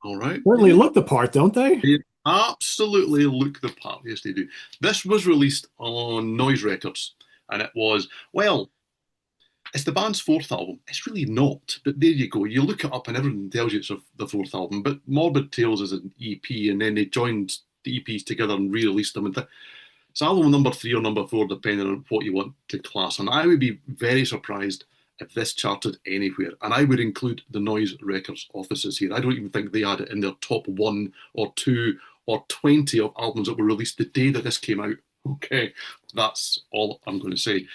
All right. Certainly look the part, don't they? They absolutely look the part. Yes, they do. This was released on Noise Records, and it was, well, it's the band's fourth album. It's really not, but there you go. You look it up and everyone tells you it's the fourth album, but Morbid Tales is an EP, and then they joined the EPs together and re-released them. It's album number 3 or number 4, depending on what you want to class. And I would be very surprised if this charted anywhere. And I would include the Noise Records offices here. I don't even think they had it in their top 1 or 2 or 20 of albums that were released the day that this came out. Okay, that's all I'm going to say.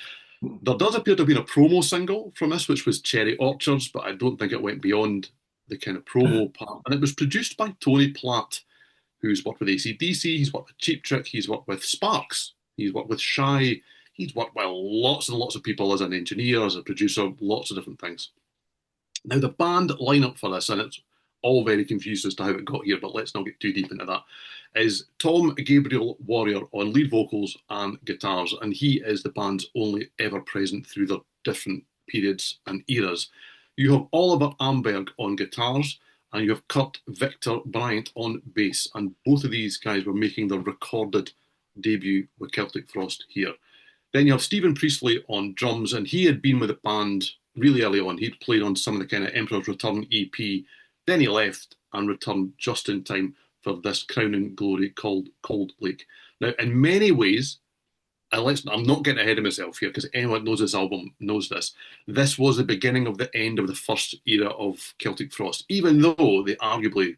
There does appear to have been a promo single from this, which was Cherry Orchards, but I don't think it went beyond the kind of promo part. And it was produced by Tony Platt, who's worked with AC/DC, he's worked with Cheap Trick, he's worked with Sparks, he's worked with Shy, he's worked with lots and lots of people as an engineer, as a producer, lots of different things. Now, the band lineup for this, and it's all very confused as to how it got here, but let's not get too deep into that, is Tom Gabriel Warrior on lead vocals and guitars, and he is the band's only ever present through their different periods and eras. You have Oliver Amberg on guitars, and you have Kurt Victor Bryant on bass, and both of these guys were making their recorded debut with Celtic Frost here. Then you have Stephen Priestley on drums, and he had been with the band really early on. He'd played on some of the kind of Emperor's Return EP. Then he left and returned just in time for this crowning glory called Cold Lake. Now, in many ways, I'm not getting ahead of myself here because anyone knows this album knows this. This was the beginning of the end of the first era of Celtic Frost, even though they arguably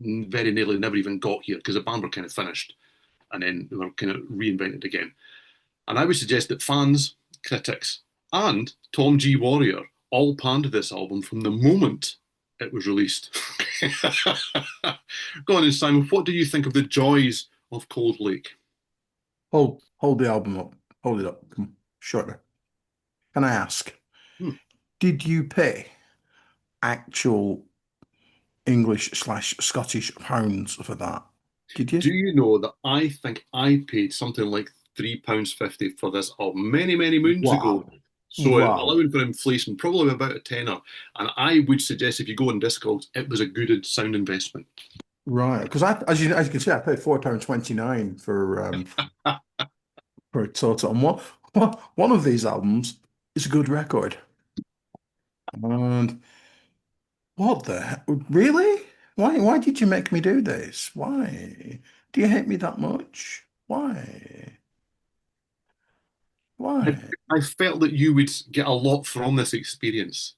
very nearly never even got here because the band were kind of finished and then they were kind of reinvented again. And I would suggest that fans, critics, and Tom G. Warrior all panned this album from the moment it was released. Go on then, Simon. What do you think of the joys of Cold Lake? Hold the album up. Hold it up. Come on, show me. Can I ask, did you pay actual English/Scottish pounds for that? Did you? Do you know that I think I paid something like £3.50 for this album many, many moons ago? So allowing for inflation, probably about a tenner. And I would suggest if you go on Discogs, it was a good sound investment. Right, because as you can see, I paid £4.29 for a Toto. And one of these albums is a good record. And what the really? Why did you make me do this? Why? Do you hate me that much? Why? I felt that you would get a lot from this experience.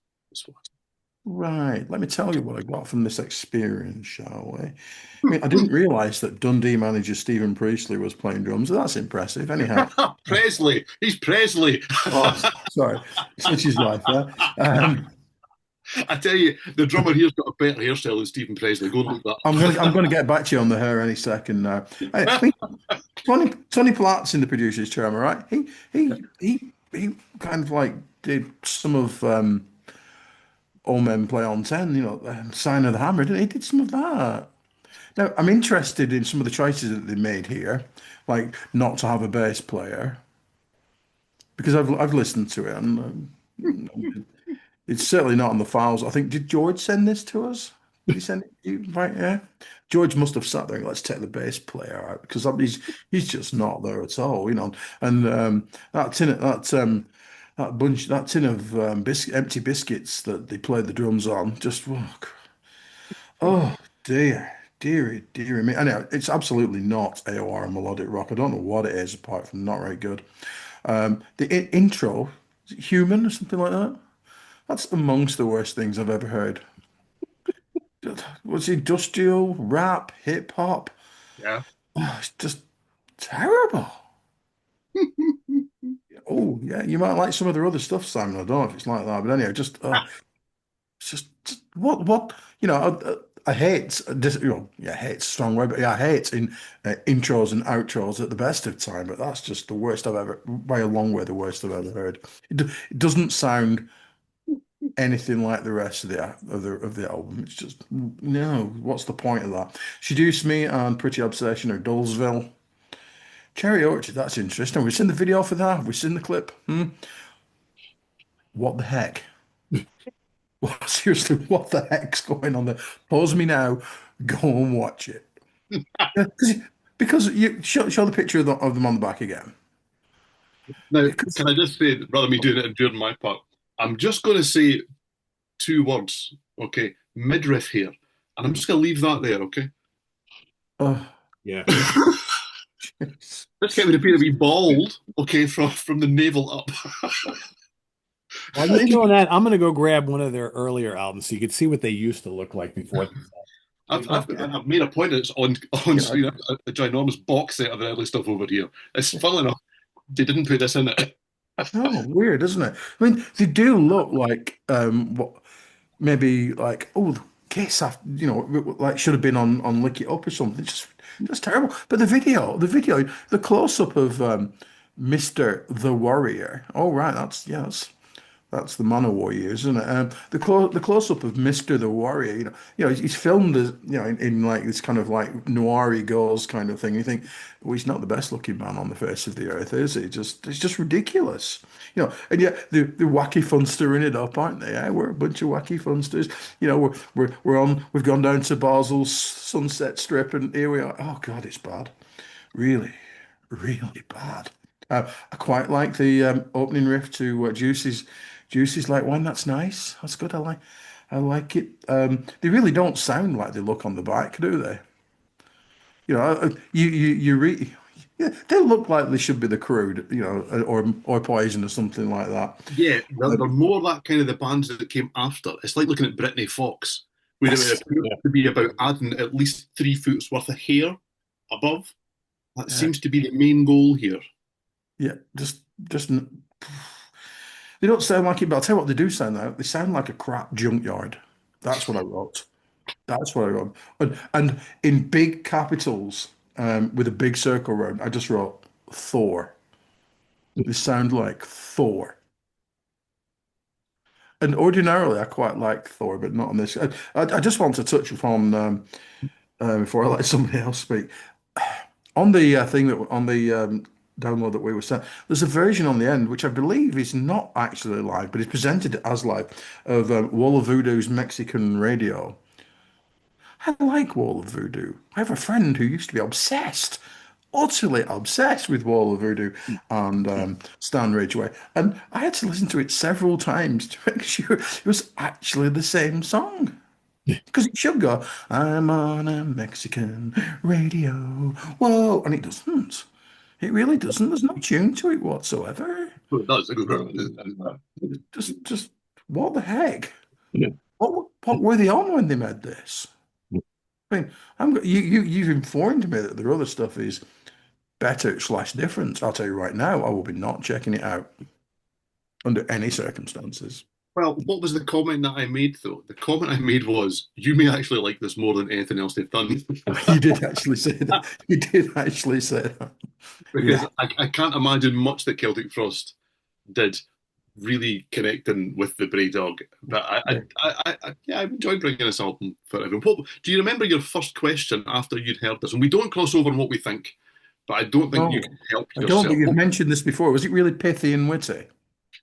Right. Let me tell you what I got from this experience, shall we? I mean, I didn't realize that Dundee manager Stephen Priestley was playing drums. That's impressive. Anyhow. Presley. He's Presley. Oh, sorry. Such his life there. I tell you, the drummer here's got a better hairstyle than Stephen Presley. Go and look that. I'm going to get back to you on the hair any second now. I think Tony Platt's in the producer's chair, am I right? He kind of like did some of All Men Play on 10, Sign of the Hammer, didn't he? He did some of that. Now, I'm interested in some of the choices that they made here, like not to have a bass player, because I've listened to it and it's certainly not on the files. I think, did George send this to us? Did he send it to you? Right, yeah. George must have sat there and let's take the bass player out because he's just not there at all, And that tin of empty biscuits that they played the drums on, just dearie me. I know it's absolutely not AOR and melodic rock. I don't know what it is apart from not very good. The intro, is it Human or something like that? That's amongst the worst things I've ever heard. Was it industrial, rap, hip hop? Yeah. Oh, it's just terrible. Oh, yeah, you might like some of their other stuff, Simon. I don't know if it's like that, but anyway, just what I hate hate's a strong word, but yeah, I hate in intros and outros at the best of time. But that's just the worst I've ever, by a long way, the worst I've ever heard. It doesn't sound anything like the rest of the album. It's just no. What's the point of that? Seduce Me and Pretty Obsession or Dullsville. Cherry Orchard, that's interesting. We've seen the video for that. We've seen the clip. What the heck? Well, seriously, what the heck's going on there? Pause me now. Go and watch it. Because you show the picture of them on the back again. Now, can I just say, rather than me doing it during my part, I'm just going to say two words, okay? Midriff here. And I'm just going to leave that there, okay? Yeah. Let's get me to appear to be bald, okay, from the navel up. While you're doing that, I'm going to go grab one of their earlier albums so you can see what they used to look like before. I've made a point that it's on screen, a ginormous box set of the early stuff over here. It's fun enough. They didn't put this in it. Oh, weird, isn't it? I mean, they do look like what maybe like Kiss, like should have been on Lick It Up or something. Just terrible. But the close up of Mr. the Warrior. Oh right, that's That's the Manowar years, isn't it? The close up of Mister the Warrior, he's filmed as in like this kind of like noir-y gauze kind of thing. You think, well, he's not the best looking man on the face of the earth, is he? It's just ridiculous, And yet the wacky funstering it up, aren't they? Yeah, we're a bunch of wacky funsters. We've gone down to Basel's Sunset Strip, and here we are. Oh God, it's bad, really, really bad. I quite like the opening riff to Juicy's Like Wine. That's nice. That's good. I like it. They really don't sound like they look on the back, do they? You read. Yeah, they look like they should be the Crew, or Poison or something like that. Yeah, they're more that kind of the bands that came after. It's like looking at Britney Fox, where it would appear to be about adding at least 3 foot worth of hair above. That seems to be the main goal here. Yeah, just they don't sound like it, but I'll tell you what they do sound like. They sound like a crap junkyard. That's what I wrote. That's what I wrote. And in big capitals, with a big circle around, I just wrote Thor. They sound like Thor. And ordinarily, I quite like Thor, but not on this. I just want to touch upon before I let somebody else speak. On the thing that on the download that we were sent, there's a version on the end which I believe is not actually live, but is presented as live of Wall of Voodoo's Mexican radio. I like Wall of Voodoo. I have a friend who used to be obsessed, utterly obsessed with Wall of Voodoo and Stan Ridgway, and I had to listen to it several times to make sure it was actually the same song. Because it should go, I'm on a Mexican radio. Whoa. And it doesn't. It really doesn't. There's no tune to it whatsoever. Well, it does. Just what the heck? Yeah. What were they on when they made this? I mean, you've informed me that their other stuff is better / different. I'll tell you right now, I will be not checking it out under any circumstances. Well, what was the comment that I made, though? The comment I made was, you may actually like this more than anything else they've done. You did actually say that. You did actually say that. Because yeah. I can't imagine much that Celtic Frost did really connecting with the Bray Dog. But I enjoyed bringing this album for everyone. Do you remember your first question after you'd heard this? And we don't cross over on what we think, but I don't think you can help yourself. I don't think you've mentioned this before. Was it really pithy and witty?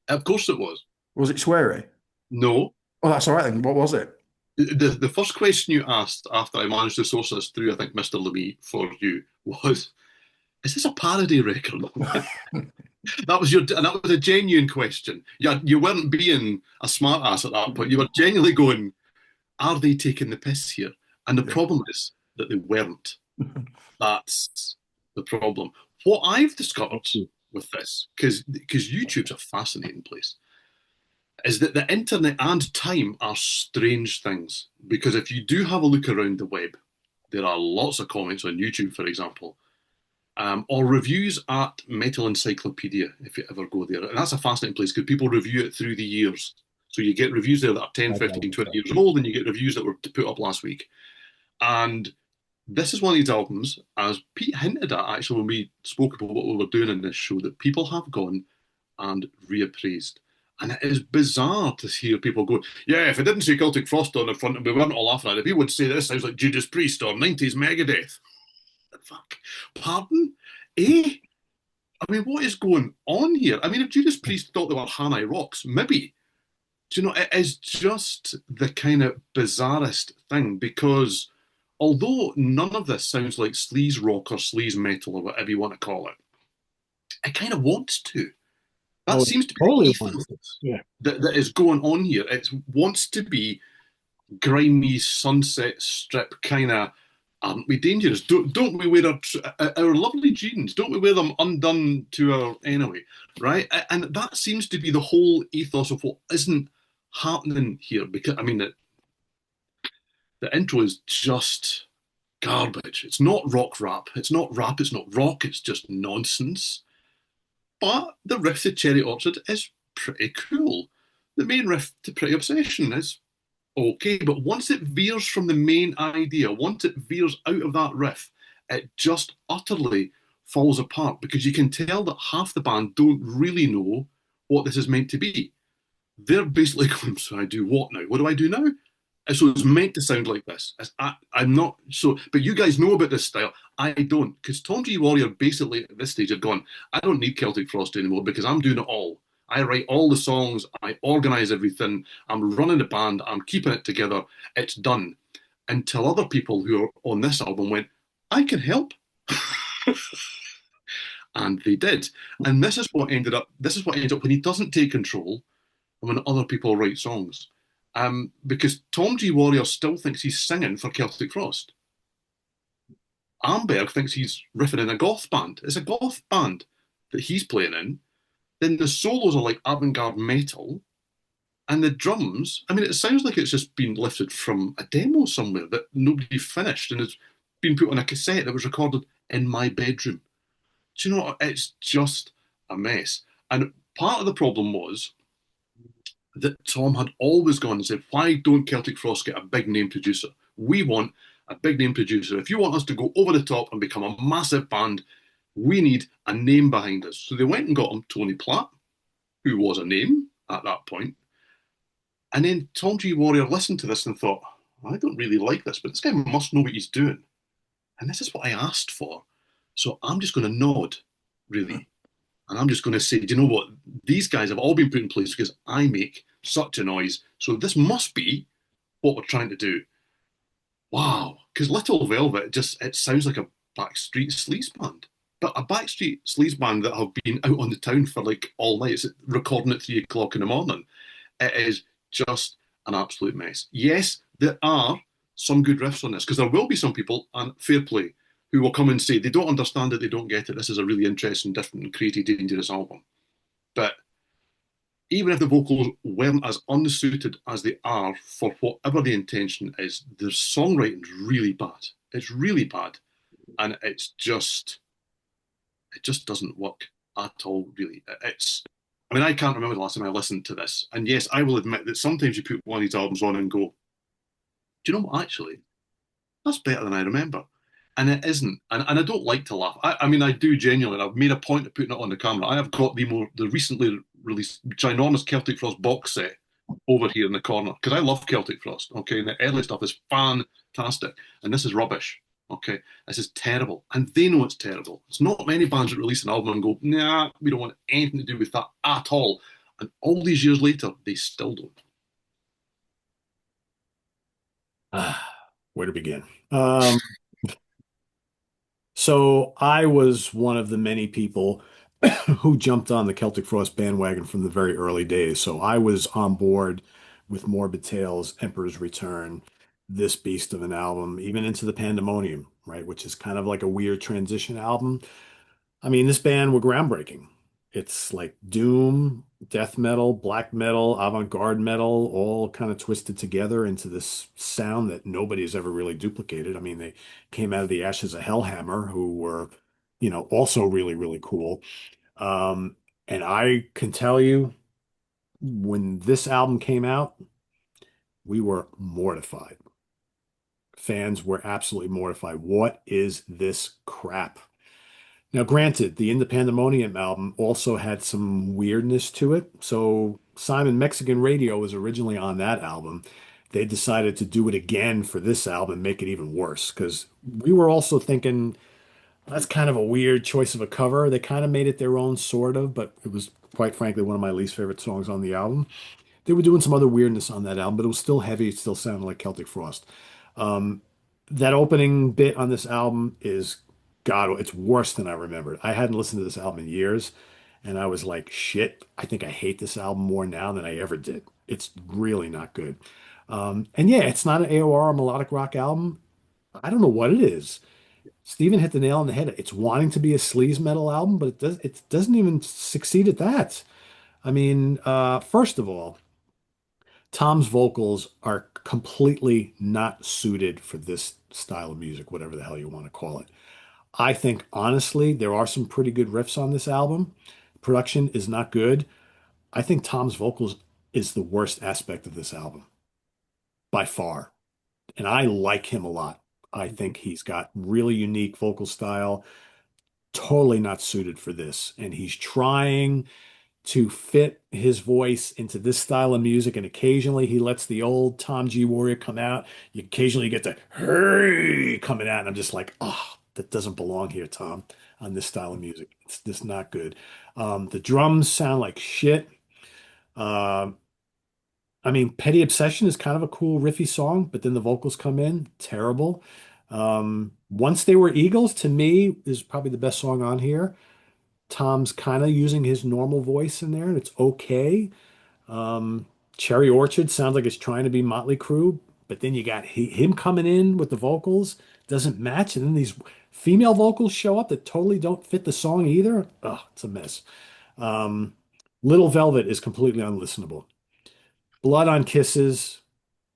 Of course it was. Was it sweary? No. Oh, that's all right then. What was it? The first question you asked after I managed to source this through, I think, Mr. Lemmy for you was, is this a parody record? That was a genuine question. You weren't being a smart ass at that point. You were genuinely going, are they taking the piss here? And the problem is that they weren't. That's the problem. What I've discovered with this, because YouTube's a fascinating place, is that the internet and time are strange things. Because if you do have a look around the web, there are lots of comments on YouTube, for example, or reviews at Metal Encyclopedia, if you ever go there. And that's a fascinating place because people review it through the years. So you get reviews there that are 10, 15, 20 years old, and you get reviews that were put up last week. And this is one of these albums, as Pete hinted at actually when we spoke about what we were doing in this show, that people have gone and reappraised. And it is bizarre to hear people go, yeah, if it didn't say Celtic Frost on the front and we weren't all laughing at it, people would say this sounds like Judas Priest or 90s Megadeth. Fuck. Pardon? Eh? I mean, what is going on here? I mean, if Judas Priest thought they were Hanai Rocks, maybe. Do you know, it is just the kind of bizarrest thing because although none of this sounds like sleaze rock or sleaze metal or whatever you want to call it, it kind of wants to. That seems to be the ethos that is going on here. It wants to be grimy Sunset Strip kind of, aren't we dangerous? Don't we wear our lovely jeans? Don't we wear them undone to our anyway, right? And that seems to be the whole ethos of what isn't happening here. Because, I mean, the intro is just garbage. It's not rock rap. It's not rap. It's not rock. It's just nonsense. But the riff to Cherry Orchard is pretty cool. The main riff to Pretty Obsession is okay, but once it veers from the main idea, once it veers out of that riff, it just utterly falls apart because you can tell that half the band don't really know what this is meant to be. they're basically going, so I do what now? What do I do now? And so it's meant to sound like this. I'm not so, but you guys know about this style. I don't, because Tom G. Warrior basically at this stage had gone, I don't need Celtic Frost anymore because I'm doing it all. I write all the songs, I organize everything, I'm running the band, I'm keeping it together, it's done. Until other people who are on this album went, I can help. And they did. And this is what ends up when he doesn't take control and when other people write songs. Because Tom G. Warrior still thinks he's singing for Celtic Frost. Amberg thinks he's riffing in a goth band. It's a goth band that he's playing in. Then the solos are like avant-garde metal. And the drums, I mean, it sounds like it's just been lifted from a demo somewhere that nobody finished and it's been put on a cassette that was recorded in my bedroom. Do you know what? It's just a mess. And part of the problem was that Tom had always gone and said, why don't Celtic Frost get a big name producer? We want a big name producer. If you want us to go over the top and become a massive band, we need a name behind us. So they went and got him Tony Platt, who was a name at that point. And then Tom G. Warrior listened to this and thought, I don't really like this, but this guy must know what he's doing. And this is what I asked for. So I'm just going to nod, really. And I'm just going to say, do you know what? These guys have all been put in place because I make such a noise. So this must be what we're trying to do. Wow. Because Little Velvet, it sounds like a backstreet sleaze band. But a backstreet sleaze band that have been out on the town for like all night. It's recording at 3 o'clock in the morning. It is just an absolute mess. Yes, there are some good riffs on this because there will be some people, and fair play, who will come and say they don't understand it, they don't get it. This is a really interesting, different, and creative, dangerous album. But even if the vocals weren't as unsuited as they are for whatever the intention is, the songwriting's really bad. It's really bad, and it just doesn't work at all. Really, I mean, I can't remember the last time I listened to this. And yes, I will admit that sometimes you put one of these albums on and go, do you know what? Actually, that's better than I remember. And it isn't. And I don't like to laugh. I mean, I do genuinely. I've made a point of putting it on the camera. I have got the recently released ginormous Celtic Frost box set over here in the corner because I love Celtic Frost. Okay, and the early stuff is fantastic, and this is rubbish. Okay, this is terrible, and they know it's terrible. It's not many bands that release an album and go, "Nah, we don't want anything to do with that at all." And all these years later, they still don't. Where to begin? So I was one of the many people who jumped on the Celtic Frost bandwagon from the very early days. So I was on board with Morbid Tales, Emperor's Return, this beast of an album, even into the Pandemonium, right? Which is kind of like a weird transition album. I mean, this band were groundbreaking. It's like doom, death metal, black metal, avant-garde metal, all kind of twisted together into this sound that nobody's ever really duplicated. I mean, they came out of the ashes of Hellhammer, who were, also really, really cool. And I can tell you, when this album came out, we were mortified. Fans were absolutely mortified. What is this crap? Now, granted, the In the Pandemonium album also had some weirdness to it. So Simon Mexican Radio was originally on that album. They decided to do it again for this album and make it even worse because we were also thinking that's kind of a weird choice of a cover. They kind of made it their own, sort of, but it was quite frankly one of my least favorite songs on the album. They were doing some other weirdness on that album, but it was still heavy. It still sounded like Celtic Frost. Um, that opening bit on this album is God, it's worse than I remembered. I hadn't listened to this album in years, and I was like, shit, I think I hate this album more now than I ever did. It's really not good. And yeah, it's not an AOR or melodic rock album. I don't know what it is. Steven hit the nail on the head. It's wanting to be a sleaze metal album, but it doesn't even succeed at that. I mean, first of all, Tom's vocals are completely not suited for this style of music, whatever the hell you want to call it. I think honestly, there are some pretty good riffs on this album. Production is not good. I think Tom's vocals is the worst aspect of this album by far. And I like him a lot. I think he's got really unique vocal style, totally not suited for this. And he's trying to fit his voice into this style of music. And occasionally he lets the old Tom G. Warrior come out. You occasionally get the hey coming out. And I'm just like, oh, that doesn't belong here, Tom, on this style of music. It's just not good. The drums sound like shit. Um, I mean, Petty Obsession is kind of a cool riffy song, but then the vocals come in, terrible. Once They Were Eagles, to me, is probably the best song on here. Tom's kind of using his normal voice in there, and it's okay. Um, Cherry Orchard sounds like it's trying to be Motley Crue, but then you got him coming in with the vocals, doesn't match, and then these female vocals show up that totally don't fit the song either. Oh, it's a mess. Um, Little Velvet is completely unlistenable. Blood on Kisses,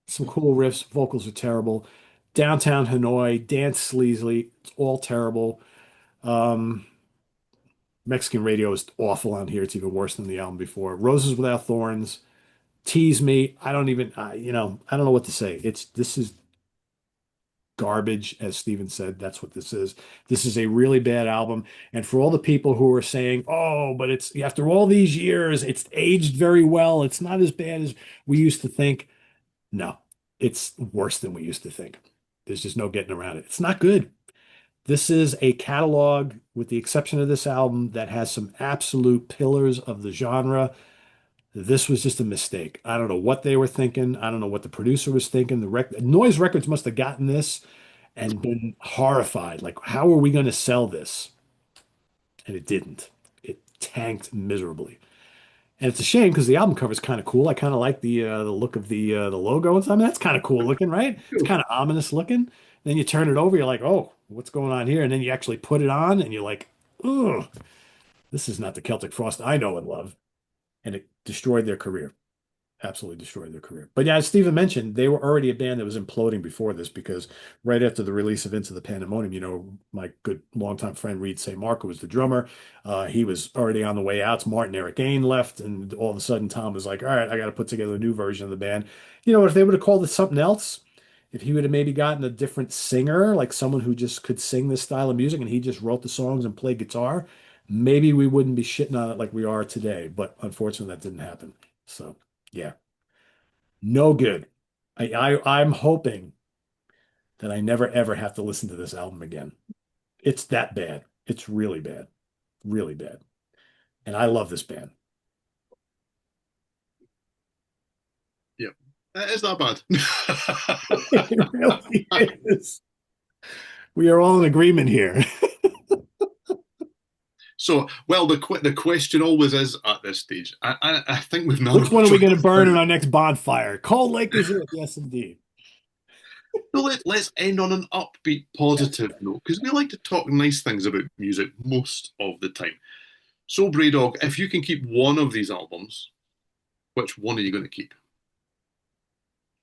some cool riffs, vocals are terrible. Downtown Hanoi, Dance Sleazy, it's all terrible. Um, Mexican Radio is awful on here. It's even worse than the album before. Roses Without Thorns, Tease Me. I don't even, I don't know what to say. This is garbage, as Steven said. That's what this is. This is a really bad album. And for all the people who are saying, oh, but it's after all these years, it's aged very well. It's not as bad as we used to think. No, it's worse than we used to think. There's just no getting around it. It's not good. This is a catalog, with the exception of this album, that has some absolute pillars of the genre. This was just a mistake. I don't know what they were thinking. I don't know what the producer was thinking. Noise Records must have gotten this and been horrified. Like, how are we going to sell this? And it didn't. It tanked miserably. And it's a shame because the album cover is kind of cool. I kind of like the look of the logo and something. That's kind of cool looking, right? It's kind of ominous looking. Then you turn it over, you're like, oh, what's going on here? And then you actually put it on, and you're like, oh, this is not the Celtic Frost I know and love. And it destroyed their career. Absolutely destroyed their career. But yeah, as Steven mentioned, they were already a band that was imploding before this because right after the release of Into the Pandemonium, my good longtime friend Reid St. Mark, who was the drummer, he was already on the way out. Martin Eric Ain left, and all of a sudden Tom was like, all right, I got to put together a new version of the band. If they would have called it something else, if he would have maybe gotten a different singer, like someone who just could sing this style of music and he just wrote the songs and played guitar, maybe we wouldn't be shitting on it like we are today. But unfortunately, that didn't happen. So, yeah. No good. I'm hoping that I never ever have to listen to this album again. It's that bad. It's really bad. Really bad. And I love this band. Yeah, it's not bad. It really is. We are all in agreement here. So, well, the question always is at this stage. I think we've now. Which one are we going to burn in our next bonfire? Cold Lake is it? Yes, indeed. So let's end on an upbeat, positive note, because we like to talk nice things about music most of the time. So, Braydog, if you can keep one of these albums, which one are you going to keep?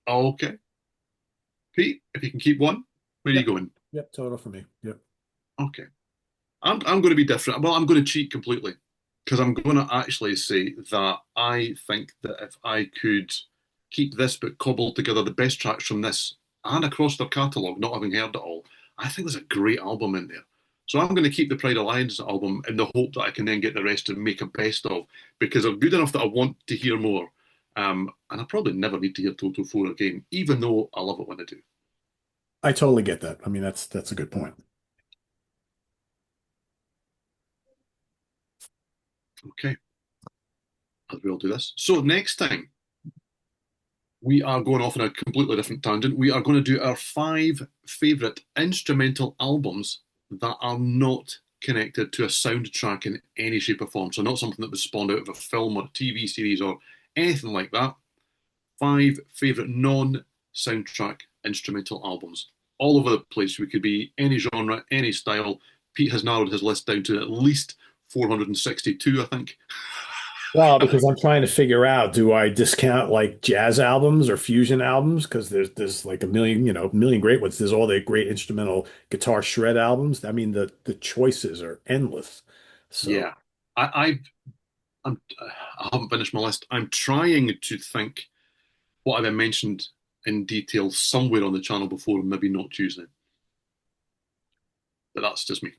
Okay. Pete, if you can keep one, where are you going? Yep, Toto for me. Yep. Okay. I'm going to be different. Well, I'm going to cheat completely because I'm going to actually say that I think that if I could keep this but cobble together the best tracks from this and across their catalogue, not having heard it all, I think there's a great album in there. So I'm going to keep the Pride Alliance album in the hope that I can then get the rest to make a best of because they're good enough that I want to hear more. And I probably never need to hear Toto IV again, even though I love it when I do. I totally get that. I mean, that's a good point. Okay. As we all do this. So next time, we are going off on a completely different tangent. We are going to do our 5 favourite instrumental albums that are not connected to a soundtrack in any shape or form. So not something that was spawned out of a film or a TV series or anything like that. 5 favourite non-soundtrack instrumental albums. All over the place. We could be any genre, any style. Pete has narrowed his list down to at least 462, I think. Well, because I'm trying to figure out, do I discount like jazz albums or fusion albums? Because there's like a million great ones. There's all the great instrumental guitar shred albums. I mean, the choices are endless. So yeah, I haven't finished my list. I'm trying to think what I've mentioned in detail somewhere on the channel before, maybe not Tuesday. But that's just me.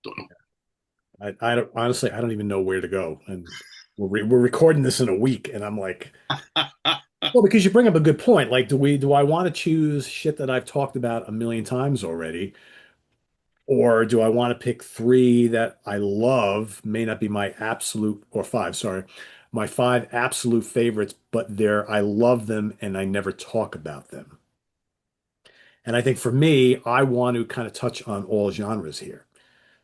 Don't know. I don't honestly, I don't even know where to go. And we're recording this in a week, and I'm like, well, because you bring up a good point. Like, do I want to choose shit that I've talked about a million times already, or do I want to pick three that I love, may not be my absolute, or five, sorry, my five absolute favorites, but I love them and I never talk about them. And I think for me, I want to kind of touch on all genres here.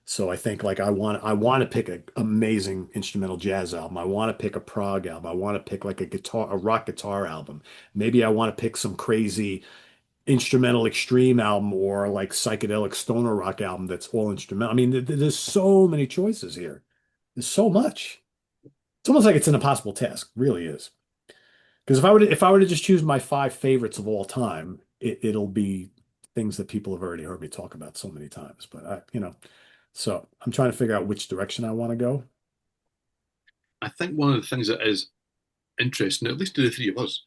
So I think like I want to pick an amazing instrumental jazz album. I want to pick a prog album. I want to pick like a rock guitar album. Maybe I want to pick some crazy instrumental extreme album or like psychedelic stoner rock album that's all instrumental. I mean, there's so many choices here. There's so much. It's almost like it's an impossible task. It really is. Because if I were to just choose my five favorites of all time, it'll be things that people have already heard me talk about so many times. But so I'm trying to figure out which direction I want to go. I think one of the things that is interesting, at least to the three of us,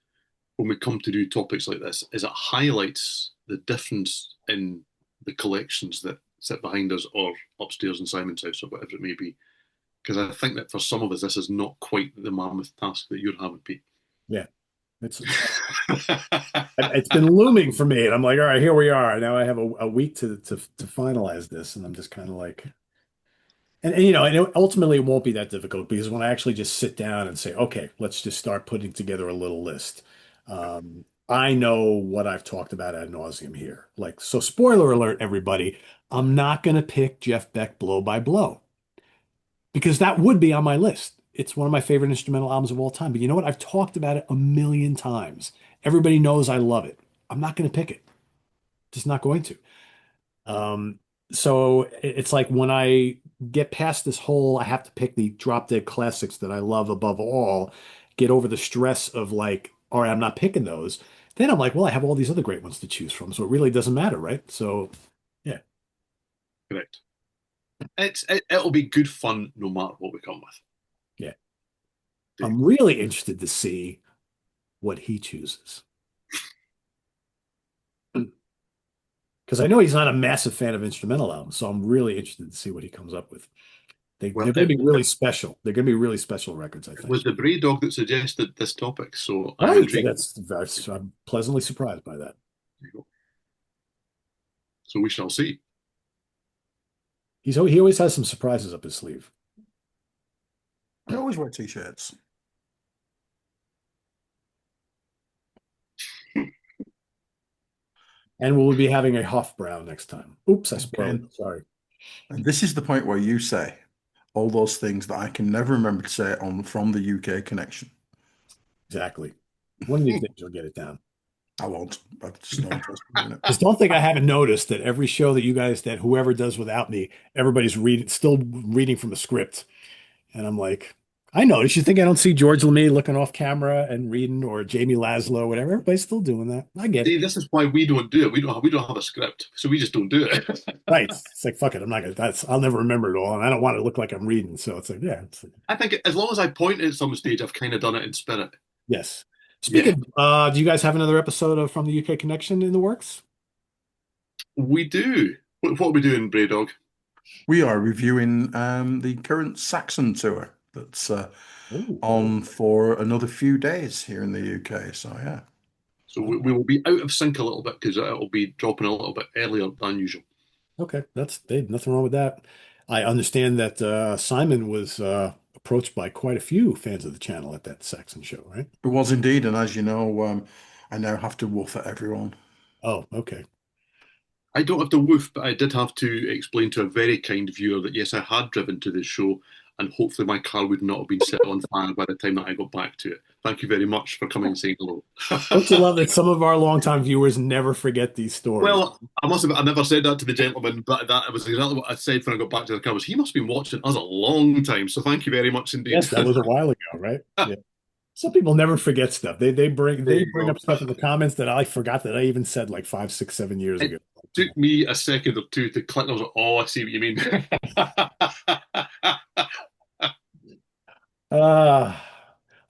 when we come to do topics like this, is it highlights the difference in the collections that sit behind us or upstairs in Simon's house or whatever it may be. Because I think that for some of us, this is not quite the mammoth task that you're having, Pete. Yeah, it's it's been looming for me, and I'm like, all right, here we are. Now I have a week to finalize this, and I'm just kind of like, and ultimately it won't be that difficult because when I actually just sit down and say, okay, let's just start putting together a little list. I know what I've talked about ad nauseum here. Like, so spoiler alert, everybody, I'm not going to pick Jeff Beck Blow by Blow because that would be on my list. It's one of my favorite instrumental albums of all time. But you know what? I've talked about it a million times. Everybody knows I love it. I'm not going to pick it. Just not going to. Um, so it's like when I get past this whole, I have to pick the drop dead classics that I love above all, get over the stress of like, all right, I'm not picking those. Then I'm like, well, I have all these other great ones to choose from. So it really doesn't matter, right? So yeah, Correct. It'll be good fun no matter what we come with. yeah. I'm really interested to see what he chooses. Because I know he's not a massive fan of instrumental albums, so I'm really interested to see what he comes up with. Well, They're going to be really special. They're going to be really special records, I it think. was the Bray dog that suggested this topic, so I'm Right. intrigued. I'm pleasantly surprised by that. There you go. So we shall see. He always has some surprises up his sleeve. I always wear t-shirts. And we'll be having a Hofbrau next time. Oops, I spoiled it. Sorry. And this is the point where you say all those things that I can never remember to say on from the UK Connection. Exactly. One of these days you'll get it down. I won't. I've just no interest in it. Just don't think I haven't noticed that every show that whoever does without me, everybody's still reading from a script. And I'm like, I notice. You think I don't see George LeMay looking off camera and reading, or Jamie Laszlo, whatever? Everybody's still doing that. I get See, it. this is why we don't do it. We don't have a script, so we just don't do it. Right. It's like, fuck it. I'm not gonna, I'll never remember it all. And I don't want to look like I'm reading. So it's like, yeah. I think as long as I point at some stage, I've kind of done it in spirit. Yes. Speaking, do you guys have another episode of From the UK Connection in the works? We do. What are we doing, Bray Dog? We are reviewing the current Saxon tour that's on for another few days here in the UK. So yeah. So we will be out of sync a little bit because it'll be dropping a little bit earlier than usual. Okay, nothing wrong with that. I understand that Simon was approached by quite a few fans of the channel at that Saxon show, right? It was indeed, and as you know, I now have to woof at everyone. Oh, okay. I don't have to woof, but I did have to explain to a very kind viewer that yes, I had driven to this show, and hopefully my car would not have been set on fire by the time that I got back to it. Thank you very much for coming and saying hello. Don't you love that some of our longtime viewers never forget these stories? Well, I never said that to the gentleman, but that was exactly what I said when I got back to the car. Was he must have been watching us a long time, so thank you very much indeed. Yes, that was a while ago, right? Yeah. Some people never forget stuff. They bring up stuff in the comments that I forgot that I even said like 5, 6, 7 years ago. It took me a second or two to click. I was like, oh, I see what you mean.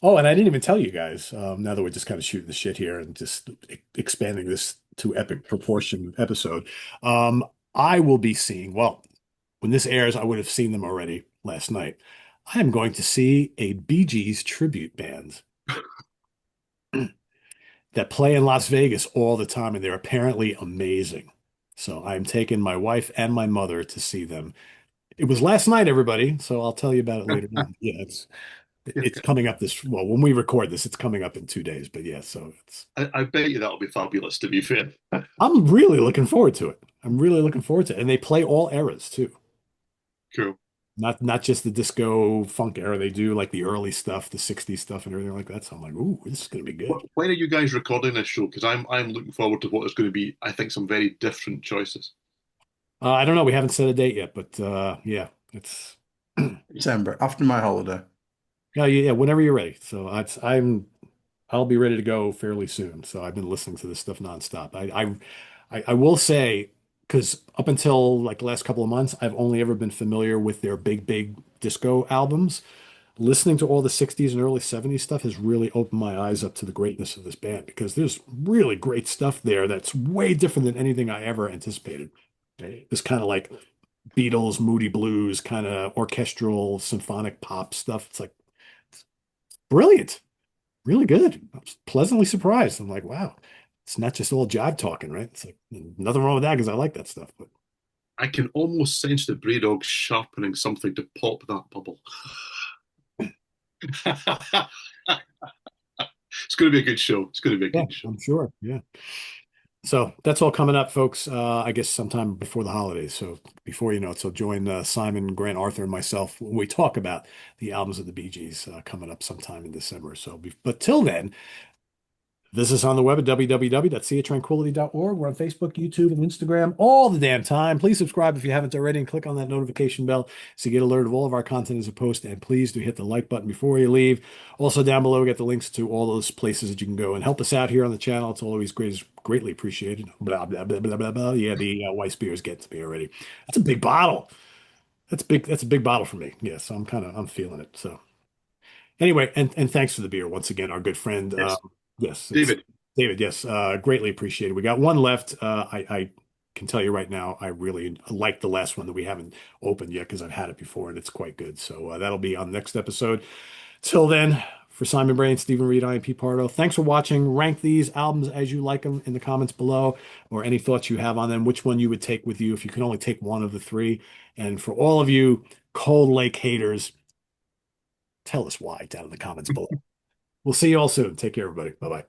Oh, and I didn't even tell you guys. Now that we're just kind of shooting the shit here and just expanding this to epic proportion episode, I will be seeing. Well, when this airs, I would have seen them already. last night. I am going to see a Bee Gees tribute band that play in Las Vegas all the time, and they're apparently amazing. So I'm taking my wife and my mother to see them. It was last night, everybody, so I'll tell you about it later on. Yeah, it's coming up well, when we record this, it's coming up in 2 days. But yeah, so it's I bet you that'll be fabulous, to be fair. I'm really looking forward to it. I'm really looking forward to it. And they play all eras too. Cool. Not just the disco funk era. They do like the early stuff, the 60s stuff and everything like that. So I'm like, ooh, this is gonna be good. When are you guys recording this show? Because I'm looking forward to what is going to be, I think, some very different choices. I don't know. We haven't set a date yet, but yeah, it's December, after my holiday. yeah, whenever you're ready. So I'll be ready to go fairly soon. So I've been listening to this stuff nonstop. I will say, because up until like the last couple of months, I've only ever been familiar with their big disco albums. Listening to all the 60s and early 70s stuff has really opened my eyes up to the greatness of this band because there's really great stuff there that's way different than anything I ever anticipated. This kind of like Beatles, Moody Blues, kind of orchestral, symphonic pop stuff. It's like brilliant, really good. I was pleasantly surprised. I'm like, wow, it's not just all jive talking, right? It's like nothing wrong with that because I like that stuff. But I can almost sense the Bray Dog sharpening something to pop that bubble. It's going to be a good show. It's going to be a yeah, good show. I'm sure. Yeah. So that's all coming up, folks. I guess sometime before the holidays. So before you know it, so join Simon, Grant, Arthur, and myself when we talk about the albums of the Bee Gees coming up sometime in December. So, but till then, visit us on the web at www.seatranquility.org. We're on Facebook, YouTube, and Instagram all the damn time. Please subscribe if you haven't already and click on that notification bell so you get alerted of all of our content as a post. And please do hit the like button before you leave. Also, down below, we got the links to all those places that you can go and help us out here on the channel. It's always greatly appreciated. Blah, blah, blah, blah, blah, blah. Yeah, the white beer is getting to me already. That's a big bottle. That's big. That's a big bottle for me. Yeah, so I'm feeling it. So anyway, and thanks for the beer once again, our good friend. Yes. Yes, it's David. David. Yes, greatly appreciated. We got one left. I can tell you right now, I really like the last one that we haven't opened yet because I've had it before and it's quite good. So that'll be on the next episode. Till then, for Simon Bray and Steven Reid, I am Pete Pardo. Thanks for watching. Rank these albums as you like them in the comments below, or any thoughts you have on them. Which one you would take with you if you could only take one of the three. And for all of you Cold Lake haters, tell us why down in the comments below. We'll see you all soon. Take care, everybody. Bye bye.